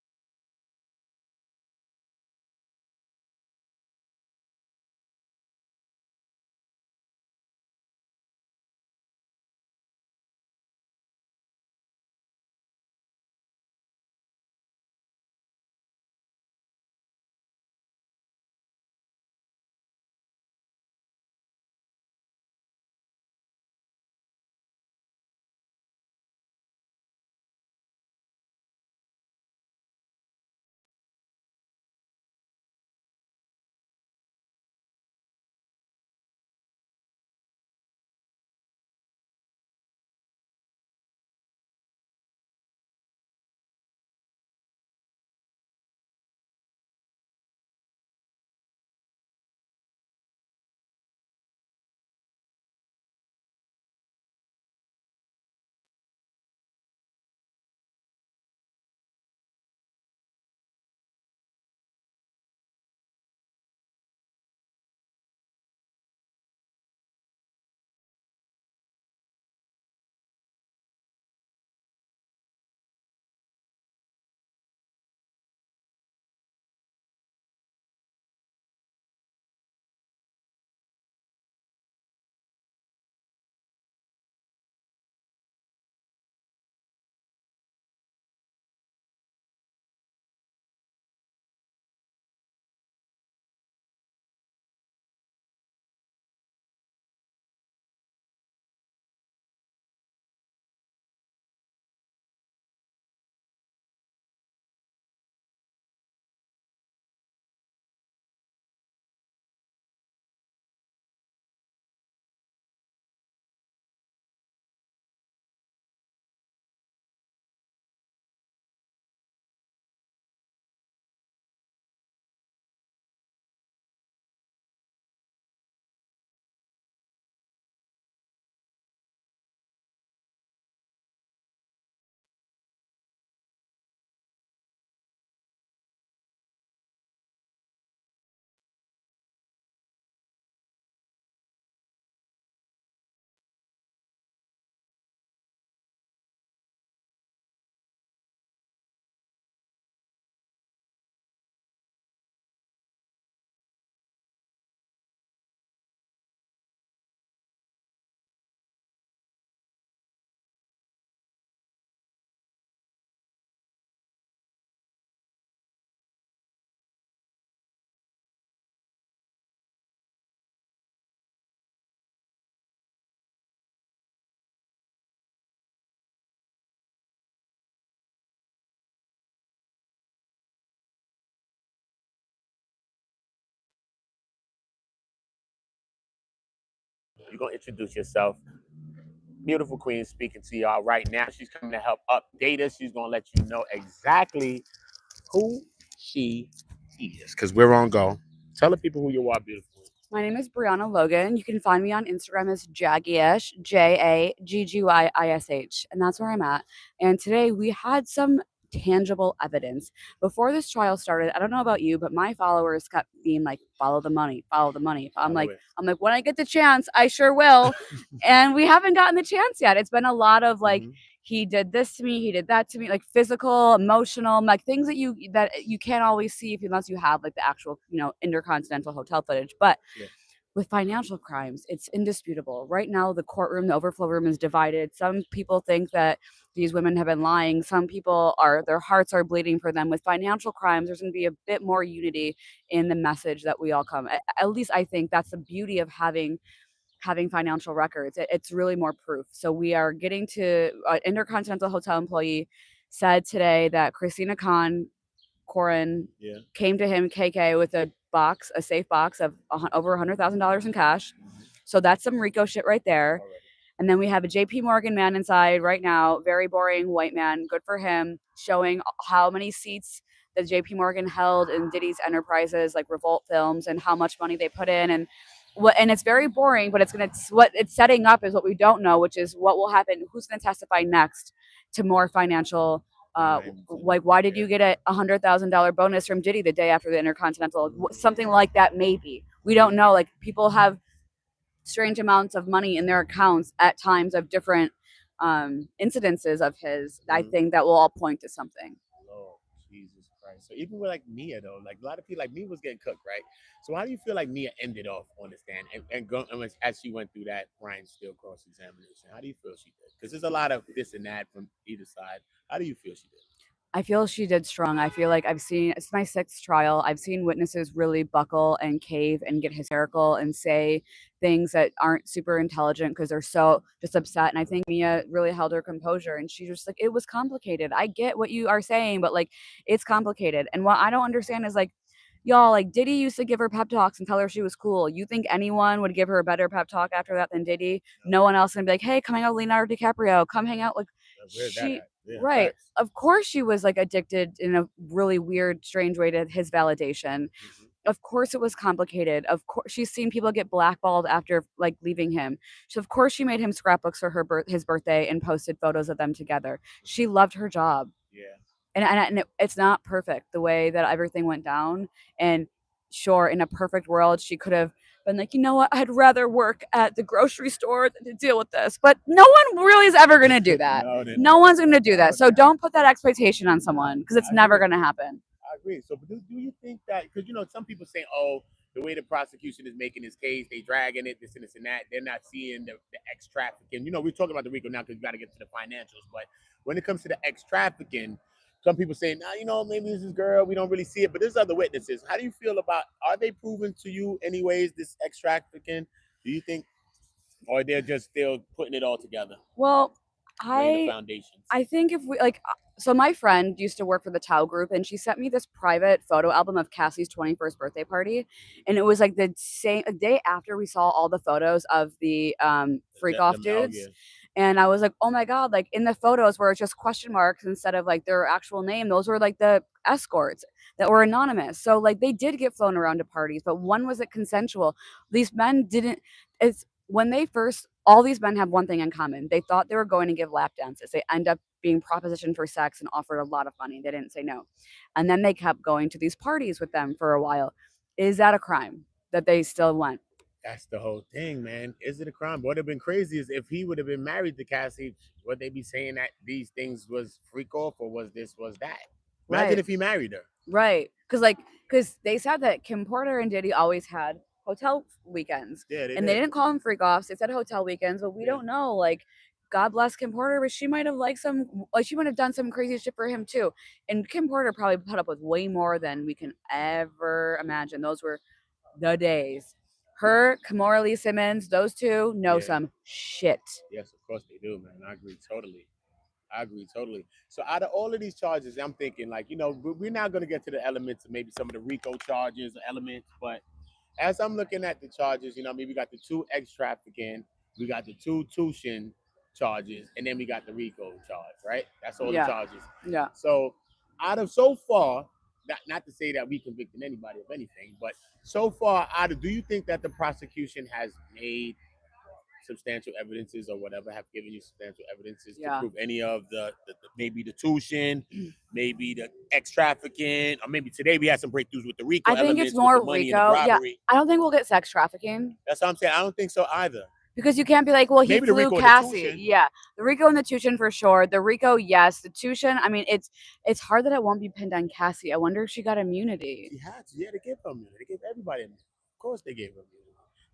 You're gonna introduce yourself. Beautiful queen speaking to y'all right now. She's coming to help update us. She's gonna let you know exactly who she is, because we're on go. Tell the people who you are, beautiful. My name is Brianna Logan. You can find me on Instagram as Jaggish, Jaggyish, and that's where I'm at. And today we had some tangible evidence. Before this trial started, I don't know about you, but my followers kept being like, follow the money, follow the money. I'm like, when I get the chance, I sure will. And we haven't gotten the chance yet. It's been a lot of like, he did this to me, he did that to me, like physical, emotional, like things that you can't always see unless you have like the actual, intercontinental hotel footage. But with financial crimes, it's indisputable. Right now, the courtroom, the overflow room is divided. Some people think that these women have been lying. Some people their hearts are bleeding for them. With financial crimes, there's going to be a bit more unity in the message that we all come. At least I think that's the beauty of having financial records. It's really more proof. So we are getting to an Intercontinental Hotel employee said today that Christina Corin came to him, KK, with a safe box of over $100,000 in cash. So that's some RICO shit right there. And then we have a JP Morgan man inside right now, very boring white man, good for him, showing how many seats that JP Morgan held in Diddy's enterprises, like Revolt Films, and how much money they put in. And it's very boring, but what it's setting up is what we don't know, which is what will happen. Who's going to testify next to more financial, like why did you get a $100,000 bonus from Diddy the day after the Intercontinental? Something like that, maybe. We don't know. Like people have strange amounts of money in their accounts at times of different incidences of his. I think that will all point to something. Lord Jesus Christ. So even with like Mia though, like a lot of people like Mia was getting cooked, right? So how do you feel like Mia ended off on the stand and as she went through that Brian Steele cross-examination? How do you feel she did? Because there's a lot of this and that from either side. How do you feel she did? I feel she did strong. I feel like it's my 6th trial. I've seen witnesses really buckle and cave and get hysterical and say things that aren't super intelligent because they're so just upset. And I think Mia really held her composure and she just like, it was complicated. I get what you are saying, but like, it's complicated. And what I don't understand is like, y'all, like Diddy used to give her pep talks and tell her she was cool. You think anyone would give her a better pep talk after that than Diddy? No one else can be like, hey, come hang out with Leonardo DiCaprio. Come hang out. Like right. Facts. Of course she was like addicted in a really weird, strange way to his validation. Of course it was complicated. Of course she's seen people get blackballed after like leaving him. So of course she made him scrapbooks for his birthday and posted photos of them together. She loved her job. And it's not perfect the way that everything went down. And sure, in a perfect world, she could have been like, you know what, I'd rather work at the grocery store than to deal with this. But no one really is ever going to do that. No one's going to do that. So don't put that expectation on someone because it's never going to happen. I agree. So do you think that, because, some people say, oh, the way the prosecution is making this case, they dragging it, this and this and that, they're not seeing the ex-trafficking. We're talking about the RICO now because we got to get to the financials. But when it comes to the ex-trafficking, some people say, nah, maybe this is girl, we don't really see it, but there's other witnesses. How do you feel about, are they proven to you anyways, this ex-trafficking? Do you think, or they're just still putting it all together? Well, I think if we so my friend used to work for the Tao Group and she sent me this private photo album of Cassie's 21st birthday party. And it was like the day after we saw all the photos of the freak off dudes. And I was like, oh my God, like in the photos where it's just question marks instead of like their actual name, those were like the escorts that were anonymous. So like they did get flown around to parties, but one was it consensual. These men didn't, all these men have one thing in common. They thought they were going to give lap dances. They end up being propositioned for sex and offered a lot of money. They didn't say no. And then they kept going to these parties with them for a while. Is that a crime that they still went? That's the whole thing, man. Is it a crime? What would have been crazy is if he would have been married to Cassie, would they be saying that these things was freak off or was this, was that? Imagine if he married her. Right. Because they said that Kim Porter and Diddy always had hotel weekends. Yeah, they didn't call them freak offs. They said hotel weekends, but we don't know. Like, God bless Kim Porter, but she might have she might have done some crazy shit for him too. And Kim Porter probably put up with way more than we can ever imagine. Those were the days. Her, Kimora Lee Simmons, those two know some shit. Yes, of course they do, man. I agree totally. So out of all of these charges, I'm thinking like, we're not going to get to the elements of maybe some of the RICO charges or elements, but as I'm looking at the charges, you know, I mean, we got the 2 ex trafficking, we got the 2 tuition charges, and then we got the RICO charge, right? That's all the charges. Yeah. So out of so far, not to say that we convicted anybody of anything, but so far out of, do you think that the prosecution has made substantial evidences or whatever, have given you substantial evidences to prove any of the maybe the tuition, maybe the ex trafficking, or maybe today we had some breakthroughs with the RICO I think elements, it's more with the money RICO. and the robbery. I don't think we'll get sex trafficking. That's what I'm saying. I don't think so either. Because you can't be like, well, he Maybe the flew RICO and the Cassie. tuition. Yeah, the RICO and the tuition for sure. The RICO, yes. The tuition, I mean, it's hard that it won't be pinned on Cassie. I wonder if she got immunity. She had to. Yeah, they gave her immunity. They gave everybody immunity. Of course they gave her immunity.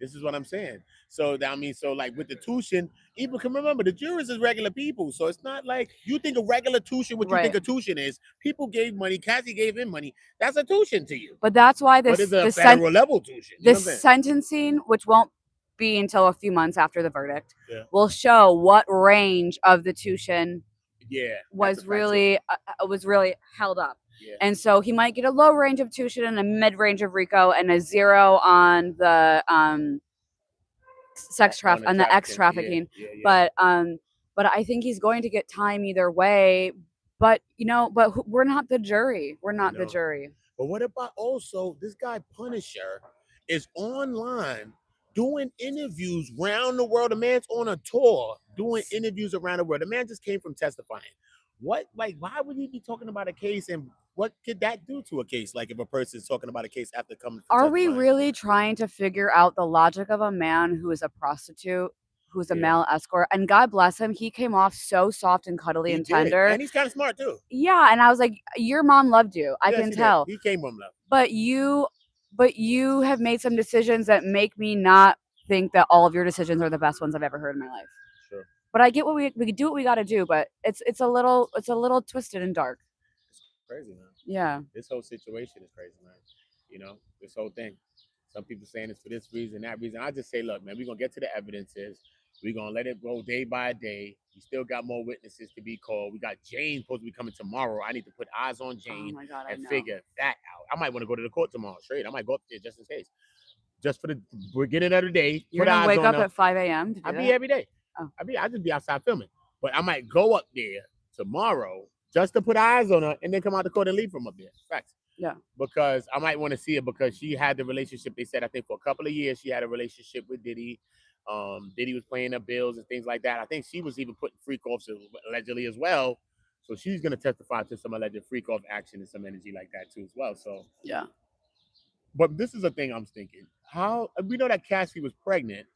This is what I'm saying. So, I mean, so like with the tuition, even can remember the jurors is regular people. So it's not like you think a regular tuition, what you think a tuition is. People gave money. Cassie gave him money. That's a tuition to you. But that's why this is a federal level tuition. The sentencing, which won't be until a few months after the verdict, will show what range of the tuition was really held up. Yeah. And so he might get a low range of tuition and a mid range of RICO and a 0 on the sex trafficking, on the ex trafficking. But I think he's going to get time either way. But you know, we're not the jury. We're not the jury. But what about also this guy Punisher is online doing interviews around the world. The man's on a tour doing interviews around the world. The man just came from testifying. What, like, why would he be talking about a case, and what could that do to a case? Like if a person's talking about a case after coming from testifying. We really trying to figure out the logic of a man who is a prostitute, who's a male escort? And God bless him, he came off so soft and cuddly and tender. And he's kind of smart too. Yeah, and I was like, your mom loved you. I can tell. He came from love. But you have made some decisions that make me not think that all of your decisions are the best ones I've ever heard in my life. Sure. But I get what we do what we got to do, but it's a little twisted and dark. It's crazy, man. Yeah. This whole situation is crazy, man. You know, this whole thing. Some people saying it's for this reason, that reason. I just say, look, man, we're gonna get to the evidences. We're gonna let it go day by day. We still got more witnesses to be called. We got Jane supposed to be coming tomorrow. I need to put eyes on Jane and figure that out. I might want to go to the court tomorrow straight. I might go up there just in case. Just for the beginning of the day. You're gonna wake up at 5 a.m. to do that? Be every day. Oh. I just be outside filming. But I might go up there tomorrow just to put eyes on her and then come out the court and leave from up there. Facts. Yeah. Because I might want to see it because she had the relationship. They said, I think for a couple of years, she had a relationship with Diddy. Diddy was paying her bills and things like that. I think she was even putting freak offs allegedly as well. So she's going to testify to some alleged freak off action and some energy like that too as well. So yeah. But this is a thing I'm thinking. How we know that Cassie was pregnant,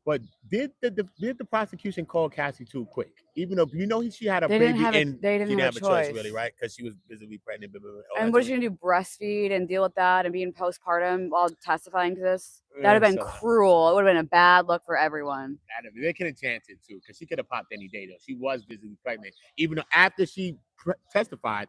but did the prosecution call Cassie too quick? Even though you know she had a baby and they didn't have a choice really, right? Because she was visibly pregnant. And what is she gonna do? Breastfeed and deal with that and be in postpartum while testifying to this? That would have been cruel. It would have been a bad look for everyone. They could have chanced it too, because she could have popped any day though. She was visibly pregnant, even though after she testified.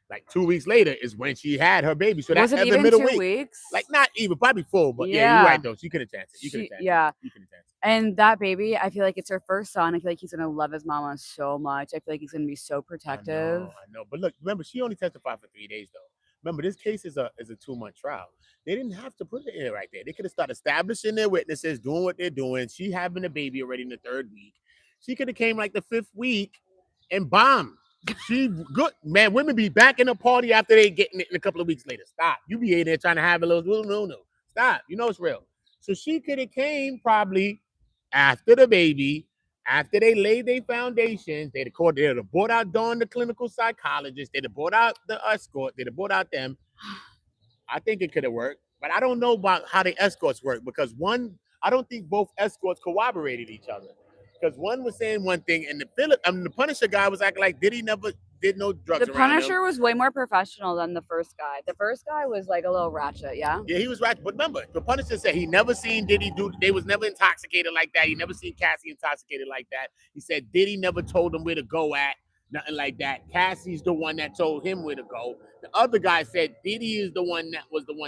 Like 2 weeks later is when she had her baby. So that's in the middle 2 weeks. Like not even, probably full, but yeah, you're right though. She could have chanced it. You could have chanced it. You could have chanced it. And that baby, I feel like it's her first son. I feel like he's gonna love his mama so much. I feel like he's gonna be so protective. I know. But look, remember, she only testified for 3 days though. Remember, this case is a 2-month trial. They didn't have to put it in right there. They could have started establishing their witnesses, doing what they're doing. She having a baby already in the 3rd week. She could have came like the 5th week and bombed. She good, man. Women be back in the party after they getting it in a couple of weeks later. Stop. You be in there trying to have a little no. Stop. You know it's real. So she could have came probably after the baby, after they laid their foundations. They'd have brought out Dawn, the clinical psychologist. They'd have brought out the escort. They'd have brought out them. I think it could have worked, but I don't know about how the escorts work because I don't think both escorts corroborated each other. Because one was saying one thing, and the Punisher guy was acting like Diddy never did no drugs. The Punisher was way more professional than the first guy. The first guy was like a little ratchet, yeah? Yeah, he was ratchet. But remember, the Punisher said he never seen Diddy they was never intoxicated like that. He never seen Cassie intoxicated like that. He said Diddy never told him where to go at, nothing like that. Cassie's the one that told him where to go. The other guy said Diddy is the one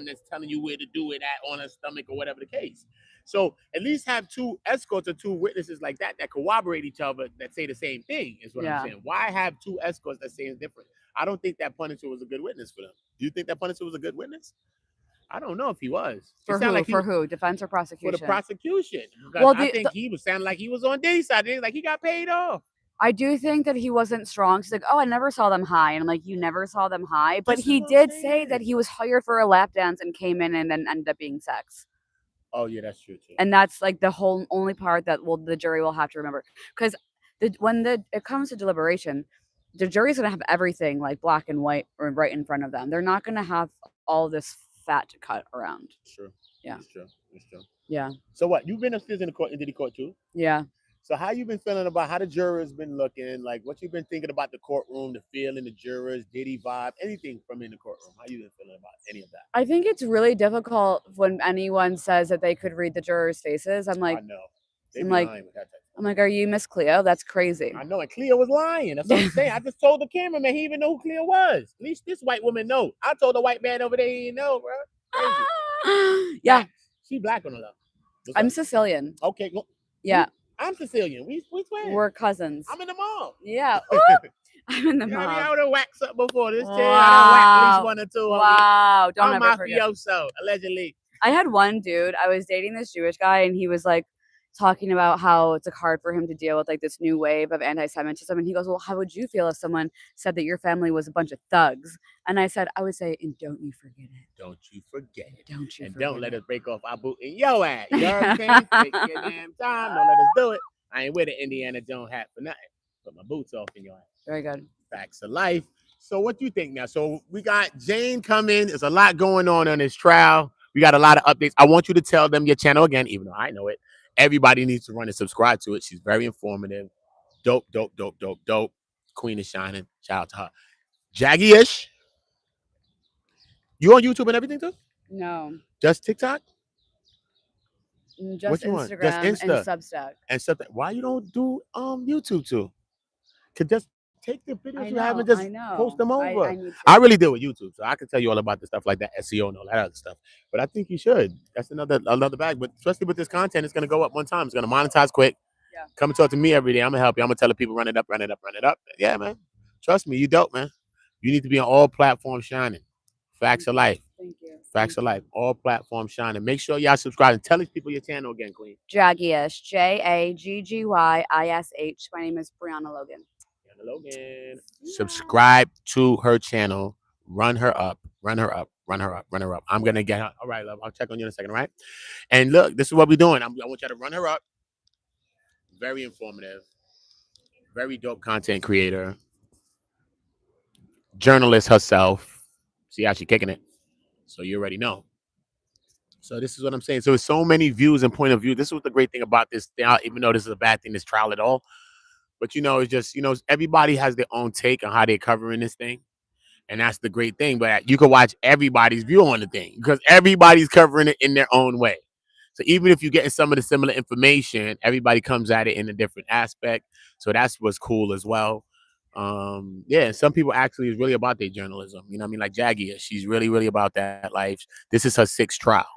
that's telling you where to do it at on her stomach or whatever the case. So at least have 2 escorts or 2 witnesses like that corroborate each other that say the same thing is what I'm saying. Why have 2 escorts that say it's different? I don't think that Punisher was a good witness for them. Do you think that Punisher was a good witness? I don't know if he was. For It sounded who? like For who? Defense or prosecution? For the prosecution. Well, I think he was sounding like he was on Diddy's side. Like he got paid off. I do think that he wasn't strong. He's like, oh, I never saw them high. And I'm like, you never saw them high. But This is he what I'm did say saying. that he was hired for a lap dance and came in and then ended up being sex. Oh, yeah, that's true, too. And that's like the whole only part that the jury will have to remember. Because when it comes to deliberation, the jury's going to have everything like black and white or right in front of them. They're not going to have all this fat to cut around. Sure. Yeah. It's true. It's true. Yeah. So what? You've been upstairs in Diddy court too? Yeah. So how you been feeling about how the jurors been looking? Like what you been thinking about the courtroom, the feeling, the jurors, Diddy vibe, anything from in the courtroom? How you been feeling about any of that? I think it's really difficult when anyone says that they could read the jurors' faces. I'm like, I know. I'm like, are you Miss Cleo? That's crazy. I know, and Cleo was lying. That's what I'm saying. I just told the cameraman he even know who Cleo was. At least this white woman know. I told the white man over there he didn't know, bro. Crazy. Yeah. She black on the left. I'm Sicilian. Okay. Well, yeah. I'm Sicilian. We twins. We're cousins. I'm in the mall. Yeah. I'm in the mall. I would have whacked something before this. Wow. I whacked at least one or two. Wow. Don't I'm ever forget. mafioso, allegedly. I had one dude. I was dating this Jewish guy, and he was like talking about how it's like hard for him to deal with like this new wave of anti-Semitism. And he goes, well, how would you feel if someone said that your family was a bunch of thugs? And I said, I would say, and don't you forget it. Don't you forget it. Don't you and forget don't let it. us break off our boot in your ass. You know what I'm saying? Take your damn time. Don't let us do it. I ain't with an Indiana Jones hat for nothing. Put my boots off in your ass. Very good. Facts of life. So what do you think now? So we got Jane coming. There's a lot going on this trial. We got a lot of updates. I want you to tell them your channel again, even though I know it. Everybody needs to run and subscribe to it. She's very informative. Dope, dope, dope, dope, dope. Queen is shining. Shout out to her. Jaggy-ish. You on YouTube and everything too? No. Just TikTok? Just Instagram Just and Substack. And Substack. Why you don't do YouTube too? Could just take the videos you have and just post them over. I really deal with YouTube, so I can tell you all about the stuff like that, SEO and all that other stuff. But I think you should. That's another bag. But especially with this content, it's gonna go up one time. It's gonna monetize quick. Yeah. Come and talk to me every day. I'm gonna help you. I'm gonna tell the people run it up, run it up, run it up. Yeah, man. Trust me, you dope, man. You need to be on all platforms shining. Facts of life. Thank you. Facts of life. All platforms shining. Make sure y'all subscribe and tell these people your channel again, Queen. Jaggy-ish. Jaggyish. My name is Brianna Logan. Logan. Subscribe to her channel. Run her up. Run her up. Run her up. Run her up. I'm gonna get her. All right, love. I'll check on you in a second, all right? And look, this is what we're doing. I want you to run her up. Very informative. Very dope content creator. Journalist herself. See how she kicking it. So you already know. So this is what I'm saying. So there's so many views and point of view. This is what the great thing about this, even though this is a bad thing, this trial at all. But, it's just, everybody has their own take on how they're covering this thing. And that's the great thing. But you can watch everybody's view on the thing because everybody's covering it in their own way. So even if you're getting some of the similar information, everybody comes at it in a different aspect. So that's what's cool as well. Yeah, some people actually is really about their journalism. You know what I mean? Like Jaggy, she's really, really about that life. This is her 6th trial.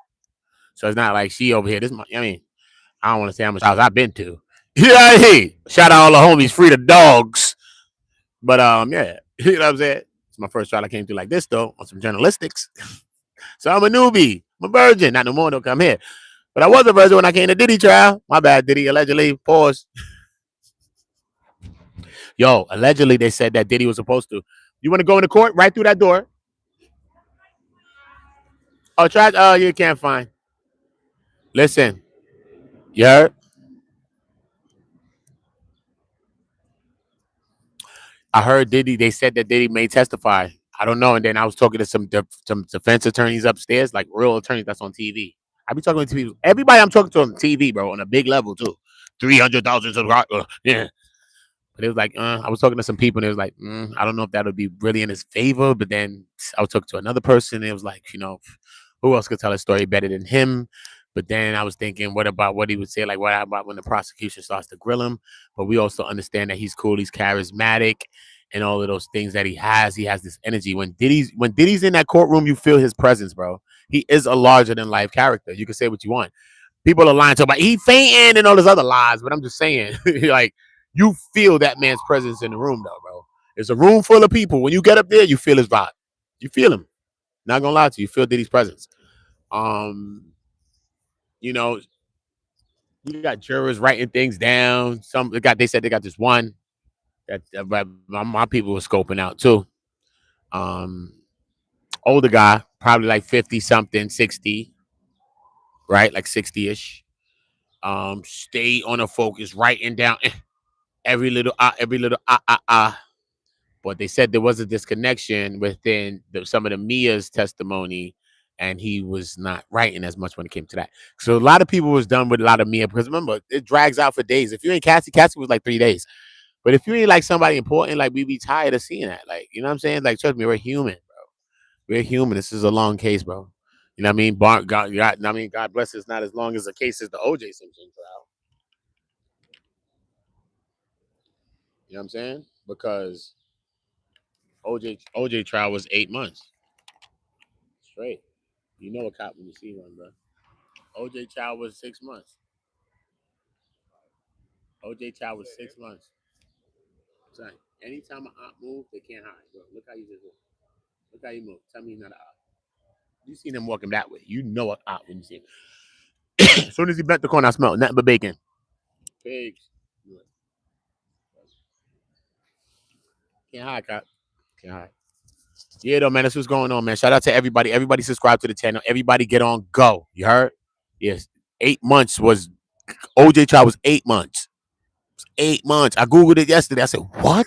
So it's not like she over here. I don't want to say how much trials I've been to. Yeah, hey, shout out all the homies, free the dogs. But yeah, you know what I'm saying? It's my first trial I came through like this though, on some journalistics. So I'm a newbie, I'm a virgin. Not no more, don't come here. But I was a virgin when I came to Diddy trial. My bad, Diddy, allegedly. Pause. Yo, allegedly they said that Diddy was supposed to. You want to go into court? Right through that door. Oh, you can't find. Listen, you heard? I heard Diddy, they said that Diddy may testify. I don't know. And then I was talking to some defense attorneys upstairs, like real attorneys that's on TV. I be talking to people. Everybody I'm talking to on TV, bro, on a big level too. 300,000. Yeah. But it was like, I was talking to some people and it was like, I don't know if that would be really in his favor. But then I was talking to another person and it was like, who else could tell a story better than him? But then I was thinking, what about what he would say? Like, what about when the prosecution starts to grill him? But we also understand that he's cool, he's charismatic, and all of those things that he has. He has this energy. When Diddy's in that courtroom, you feel his presence, bro. He is a larger than life character. You can say what you want. People are lying to about he fainting and all those other lies, but I'm just saying, like, you feel that man's presence in the room, though, bro. It's a room full of people. When you get up there, you feel his vibe. You feel him. Not gonna lie to you, you feel Diddy's presence. You know, you got jurors writing things down. They said they got this one that my people were scoping out too. Older guy, probably like 50 something, 60, right? Like 60-ish. Stay on a focus, writing down every little But they said there was a disconnection within some of the Mia's testimony, and he was not writing as much when it came to that. So a lot of people was done with a lot of Mia because remember, it drags out for days. If you ain't Cassie was like 3 days. But if you ain't like somebody important, like we be tired of seeing that. Like, you know what I'm saying? Like, trust me, we're human, bro. We're human. This is a long case, bro. You know what I mean? God bless it's not as long as a case as the OJ Simpson trial. You know what I'm saying? Because OJ trial was 8 months straight. You know a cop when you see one, bro. OJ trial was 6 months. OJ trial was 6 months. Son, anytime an op move, they can't hide, bro. Look how you just move. Look how you move. Tell me you're not an op. You seen him walking that way. You know an op when you see him. As soon as he bent the corner, I smelled nothing but bacon. Pigs. Can't hide, cop. Can't hide. Yeah, though, man. That's what's going on, man. Shout out to everybody. Everybody subscribe to the channel. Everybody get on go. You heard? Yes. 8 months was OJ trial was 8 months. 8 months. I Googled it yesterday. I said, what?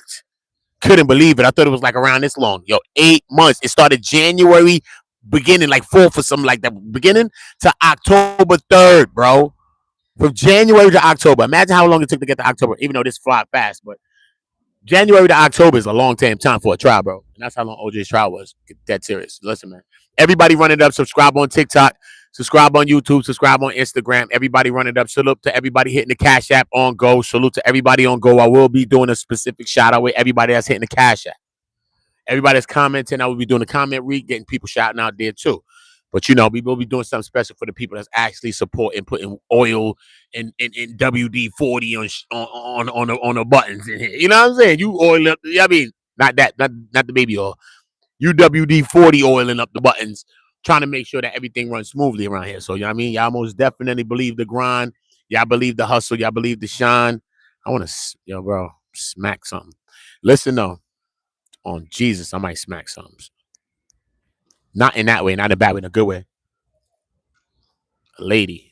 Couldn't believe it. I thought it was like around this long. Yo, 8 months. It started January beginning, like 4th or something like that. Beginning to October 3rd, bro. From January to October. Imagine how long it took to get to October, even though this fly fast, but January to October is a long time for a trial, bro. And that's how long OJ's trial was. Get that serious. Listen, man. Everybody run it up. Subscribe on TikTok. Subscribe on YouTube. Subscribe on Instagram. Everybody run it up. Salute to everybody hitting the Cash App on go. Salute to everybody on go. I will be doing a specific shout out with everybody that's hitting the Cash App. Everybody that's commenting, I will be doing a comment read, getting people shouting out there too. But you know, we will be doing something special for the people that's actually supporting, putting oil and WD-40 on the buttons in here. You know what I'm saying? You oil up. I mean, not the baby oil. You WD-40 oiling up the buttons, trying to make sure that everything runs smoothly around here. So you know what I mean? Y'all most definitely believe the grind. Y'all believe the hustle. Y'all believe the shine. I want to, bro, smack something. Listen though, on Jesus, I might smack something. Not in that way, not in a bad way, in a good way. A lady.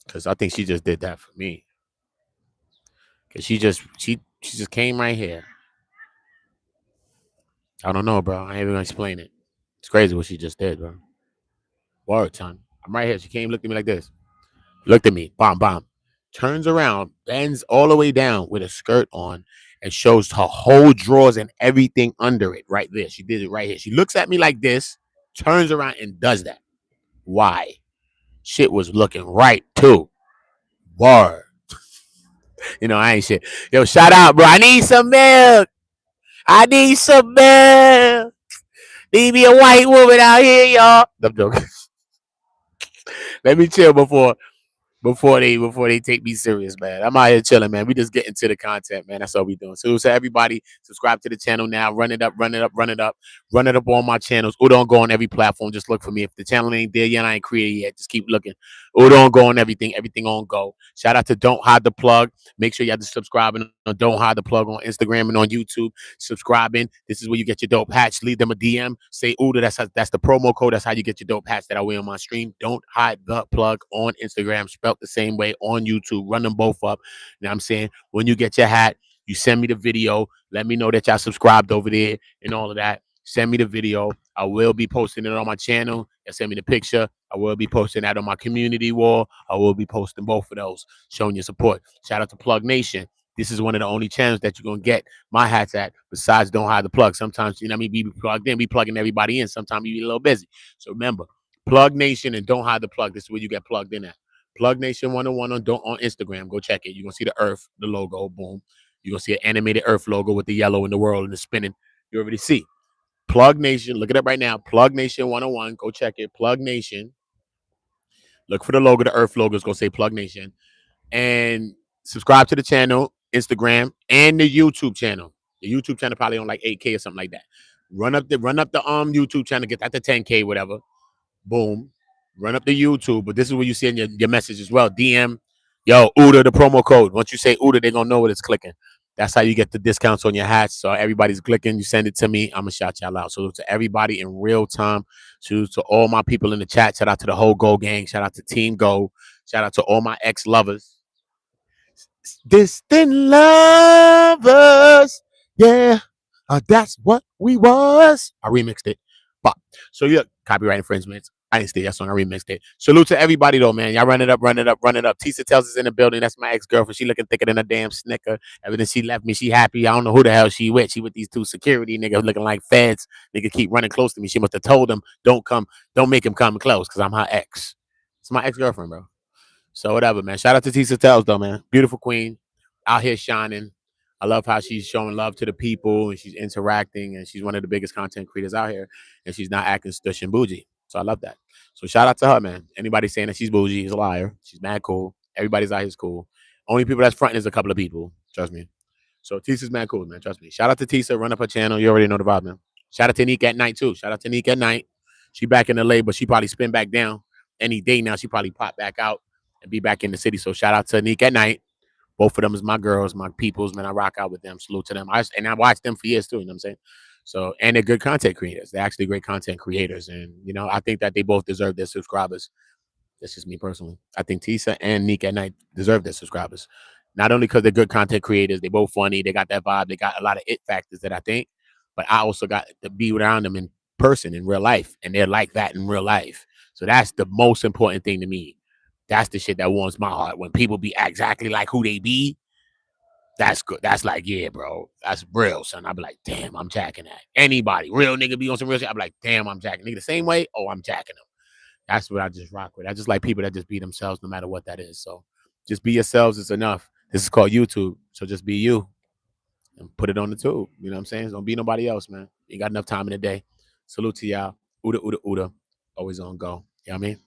Because I think she just did that for me. Because she just came right here. I don't know, bro. I ain't even gonna explain it. It's crazy what she just did, bro. Word time. I'm right here. She came, looked at me like this. Looked at me. Bomb, bomb. Turns around, bends all the way down with a skirt on, and shows her whole drawers and everything under it right there. She did it right here. She looks at me like this, turns around and does that. Why? Shit was looking right too. Word. You know, I ain't shit. Yo, shout out, bro. I need some milk. I need some milk. Need me a white woman out here, y'all. I'm joking. Let me chill before they take me serious, man. I'm out here chilling, man. We just getting to the content, man. That's all we doing. So everybody, subscribe to the channel now. Run it up on my channels. OOTAONGO on every platform. Just look for me. If the channel ain't there yet, I ain't created yet. Just keep looking. OOTAONGO on everything on go. Shout out to Don't Hide the Plug. Make sure you have to subscribe on Don't Hide the Plug on Instagram and on YouTube. Subscribing. This is where you get your dope hats. Leave them a DM. Say OOTA. That's the promo code. That's how you get your dope hats that I wear on my stream. Don't Hide the Plug on Instagram. Spelled the same way on YouTube. Run them both up. You know what I'm saying? When you get your hat, you send me the video. Let me know that y'all subscribed over there and all of that. Send me the video. I will be posting it on my channel. Send me the picture. I will be posting that on my community wall. I will be posting both of those, showing your support. Shout out to Plug Nation. This is one of the only channels that you're going to get my hats at besides Don't Hide the Plug. Sometimes, you know what I mean? We be plugged in. We plugging everybody in. Sometimes we be a little busy. So remember, Plug Nation and Don't Hide the Plug. This is where you get plugged in at. Plug Nation 101 on Instagram. Go check it. You're going to see the Earth, the logo. Boom. You're going to see an animated Earth logo with the yellow in the world and the spinning. You already see. Plug Nation. Look it up right now. Plug Nation 101. Go check it. Plug Nation. Look for the logo. The Earth logo is going to say Plug Nation. And subscribe to the channel, Instagram, and the YouTube channel. The YouTube channel probably on like 8K or something like that. Run up the YouTube channel. Get that to 10K, whatever. Boom. Run up the YouTube. But this is where you send your message as well. DM, yo, OOTA, the promo code. Once you say OOTA, they're going to know what it's clicking. That's how you get the discounts on your hats. So everybody's clicking. You send it to me. I'm going to shout y'all out. So to everybody in real time. Salute to all my people in the chat. Shout out to the whole Go gang. Shout out to Team Go. Shout out to all my ex-lovers. Distant lovers. Yeah. That's what we was. I remixed it. But so yeah, copyright infringements. I didn't stay that song. I remixed it. Salute to everybody though, man. Y'all run it up, run it up, run it up. Tisa tells us in the building. That's my ex-girlfriend. She looking thicker than a damn snicker. Ever since she left me, she happy. I don't know who the hell she with. She with these two security niggas looking like feds. Nigga keep running close to me. She must have told them, don't make him come close, because I'm her ex. It's my ex-girlfriend, bro. So whatever, man. Shout out to Tisa Tells though, man. Beautiful queen. Out here shining. I love how she's showing love to the people and she's interacting, and she's one of the biggest content creators out here, and she's not acting stush and bougie. So I love that. So shout out to her, man. Anybody saying that she's bougie is a liar. She's mad cool. Everybody's out here is cool. Only people that's fronting is a couple of people. Trust me. So Tisa's mad cool, man. Trust me. Shout out to Tisa. Run up her channel. You already know the vibe, man. Shout out to Nick at night too. Shout out to Nick at night. She back in LA, but she probably spin back down any day now. She probably pop back out and be back in the city. So shout out to Nick at night. Both of them is my girls, my peoples, man. I rock out with them. Salute to them. I watched them for years too, you know what I'm saying? So, and they're good content creators. They're actually great content creators. And, you know, I think that they both deserve their subscribers. That's just me personally. I think Tisa and Nick at night deserve their subscribers. Not only because they're good content creators, they both funny, they got that vibe, they got a lot of it factors that I think, but I also got to be around them in person, in real life, and they're like that in real life. So that's the most important thing to me. That's the shit that warms my heart. When people be exactly like who they be, that's good. That's like, yeah, bro. That's real, son. I be like, damn, I'm jacking that. Anybody, real nigga be on some real shit, I be like, damn, I'm jacking. Nigga the same way, oh, I'm jacking them. That's what I just rock with. I just like people that just be themselves no matter what that is. So just be yourselves is enough. This is called YouTube. So just be you and put it on the tube. You know what I'm saying? Don't be nobody else, man. You got enough time in the day. Salute to y'all. OOTA, OOTA, OOTA. Always on go. You know what I mean?